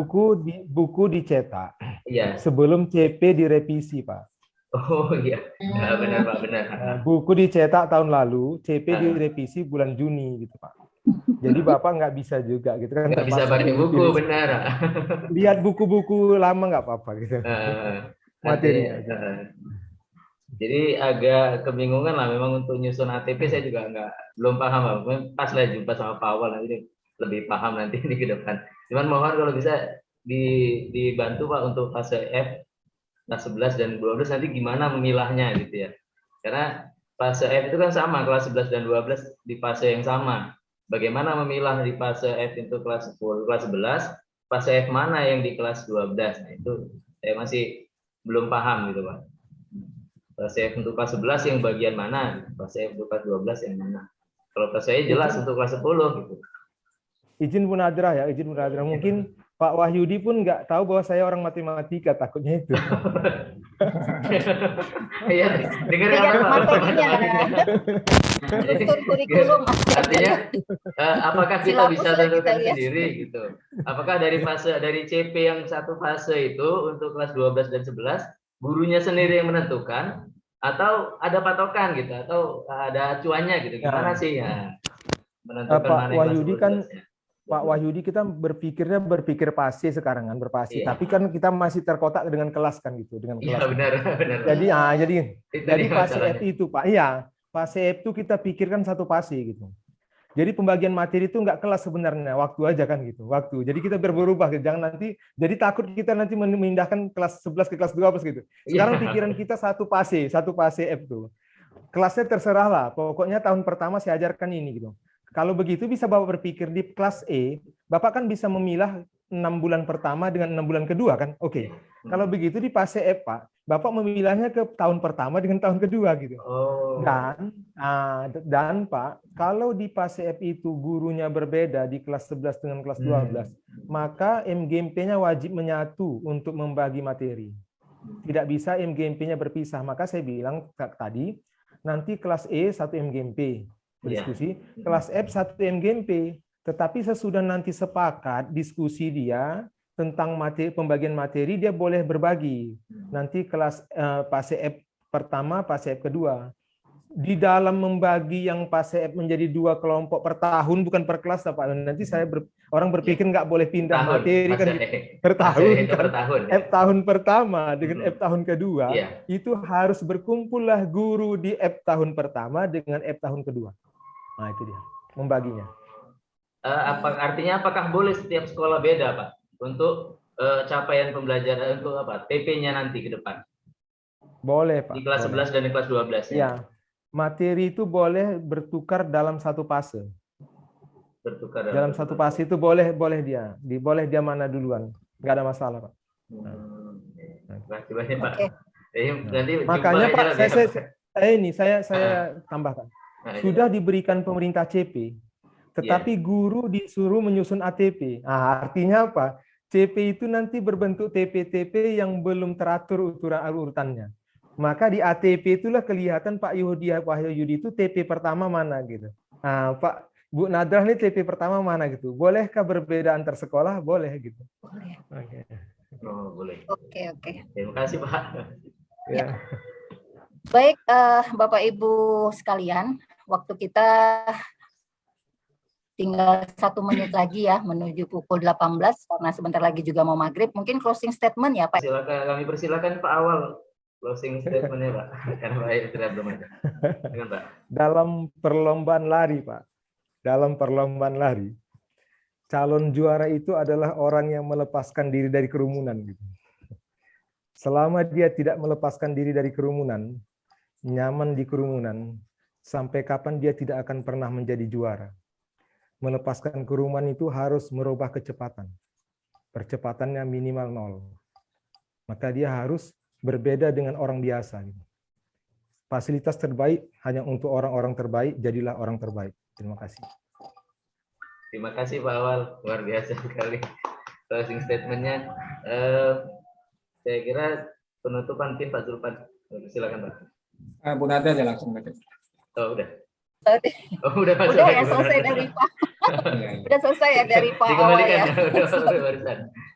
Buku dicetak. Iya. Sebelum CP direvisi, Pak. Oh iya, ya, benar Pak, benar. Buku dicetak tahun lalu, CP direvisi bulan Juni gitu Pak. Jadi Bapak nggak bisa juga gitu kan. Nggak bisa pakai buku, benar. Lihat buku-buku lama nggak apa-apa gitu. Materinya. Jadi agak kebingungan lah memang untuk nyusun ATP, saya juga belum paham Pak. Pas lah jumpa sama Pak Awal nanti lebih paham nanti ini ke depan. Cuman mohon kalau bisa dibantu Pak untuk fase F, kelas 11 dan 12 nanti gimana memilahnya gitu ya. Karena fase F itu kan sama, kelas 11 dan 12 di fase yang sama. Bagaimana memilah di fase F itu kelas 10, kelas 11, fase F mana yang di kelas 12. Nah, itu saya masih belum paham gitu Pak. Fase F untuk kelas 11 yang bagian mana, fase F untuk kelas 12 yang mana. Kalau fase saya jelas untuk kelas 10 gitu. Izin Bu Nadra ya, izin Bu Nadra. Mungkin Pak Wahyudi pun nggak tahu bahwa saya orang matematika, takutnya itu. Iya, dengar materinya. Struktur kurikulum. Artinya, apakah kita bisa tentukan sendiri gitu? Apakah dari CP yang satu fase itu untuk kelas 12 dan 11, gurunya sendiri yang menentukan, atau ada patokan gitu, atau ada acuannya gitu? Gimana sih ya? Menentukan Pak mana Wahyudi kan. Pak Wahyudi kita berpikir pasti sekarang kan, berpasti. Iya. Tapi kan kita masih terkotak dengan kelas kan gitu, dengan kelas. Iya, benar. Jadi fase F itu Pak, iya, fase F itu kita pikirkan satu fase gitu. Jadi pembagian materi itu nggak kelas sebenarnya, waktu aja kan gitu, waktu. Jadi kita berubah, gitu. Jangan nanti, jadi takut kita nanti memindahkan kelas 11 ke kelas 12 gitu. Sekarang pikiran kita satu fase F tuh. Kelasnya terserahlah, pokoknya tahun pertama saya ajarkan ini gitu. Kalau begitu bisa Bapak berpikir di kelas E, Bapak kan bisa memilah 6 bulan pertama dengan 6 bulan kedua kan? Oke. Kalau begitu di fase F, Pak, Bapak memilahnya ke tahun pertama dengan tahun kedua gitu. Dan Pak, kalau di fase F itu gurunya berbeda di kelas 11 dengan kelas 12, maka MGMP-nya wajib menyatu untuk membagi materi. Tidak bisa MGMP-nya berpisah. Maka saya bilang tadi, nanti kelas E 1 MGMP berdiskusi, kelas F 1 MGMP. Tetapi sesudah nanti sepakat diskusi dia tentang materi, pembagian materi, dia boleh berbagi. Nanti kelas fase F pertama, fase F kedua. Di dalam membagi yang fase F menjadi 2 kelompok per tahun, bukan per kelas, Pak. Nanti orang berpikir nggak boleh pindah materi kan per tahun. F tahun pertama dengan F tahun kedua, itu harus berkumpullah guru di F tahun pertama dengan F tahun kedua. Nah itu dia membaginya. Artinya apakah boleh setiap sekolah beda, Pak, untuk capaian pembelajaran untuk apa? TP-nya nanti ke depan? Boleh, Pak. Di kelas 11 dan di kelas 12 ya? Ya. Materi itu boleh bertukar dalam satu fase. Bertukar dalam satu fase itu boleh dia mana duluan. Nggak ada masalah, Pak. Terima kasih Pak. Nanti makanya Pak, saya tambahkan. Sudah diberikan pemerintah CP, tetapi guru disuruh menyusun ATP. Artinya apa? CP itu nanti berbentuk TP-TP yang belum teratur urutannya. Maka di ATP itulah kelihatan Pak Wahyudi itu TP pertama mana gitu. Pak Bu Nadrah ini TP pertama mana gitu. Bolehkah berbeda antar sekolah? Boleh gitu. Boleh. Oke. Boleh. Oke. Terima kasih Pak. Ya. Baik, Bapak Ibu sekalian, waktu kita tinggal 1 menit lagi ya menuju pukul 18 karena sebentar lagi juga mau maghrib. Mungkin closing statement ya Pak. Silakan, kami persilakan Pak Awal closing statement-nya Pak. Karena Pak tidak belum ada. Dengan Pak. Dalam perlombaan lari Pak, dalam perlombaan lari, calon juara itu adalah orang yang melepaskan diri dari kerumunan. Gitu. Selama dia tidak melepaskan diri dari kerumunan, nyaman di kerumunan, sampai kapan dia tidak akan pernah menjadi juara. Melepaskan kerumunan itu harus merubah kecepatan. Percepatannya minimal 0. Maka dia harus berbeda dengan orang biasa. Fasilitas terbaik hanya untuk orang-orang terbaik, jadilah orang terbaik. Terima kasih. Terima kasih Pak Awal, luar biasa sekali closing statement-nya. Saya kira penutupan mungkin Pak Zulfan. Silakan Pak. Bu Nada aja langsung. Oh udah. Udah ya selesai dari Pak. Udah selesai ya dari Pak Awal ya.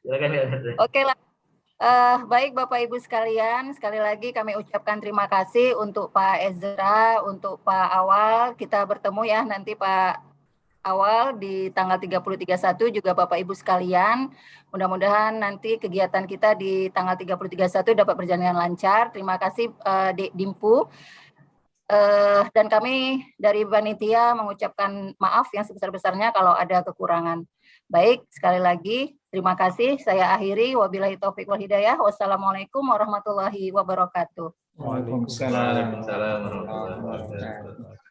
Silakan ya. Oke lah. Baik Bapak Ibu sekalian, sekali lagi kami ucapkan terima kasih untuk Pak Ezra, untuk Pak Awal. Kita bertemu ya nanti Pak Awal di tanggal 30/31 juga Bapak Ibu sekalian. Mudah-mudahan nanti kegiatan kita di tanggal 30/31 dapat berjalan dengan lancar. Terima kasih Dek Dimpu. Dan kami dari panitia mengucapkan maaf yang sebesar-besarnya kalau ada kekurangan. Baik, sekali lagi terima kasih. Saya akhiri. Wabillahi taufiq wal hidayah. Wassalamualaikum warahmatullahi wabarakatuh. Waalaikumsalam. Waalaikumsalam warahmatullahi wabarakatuh.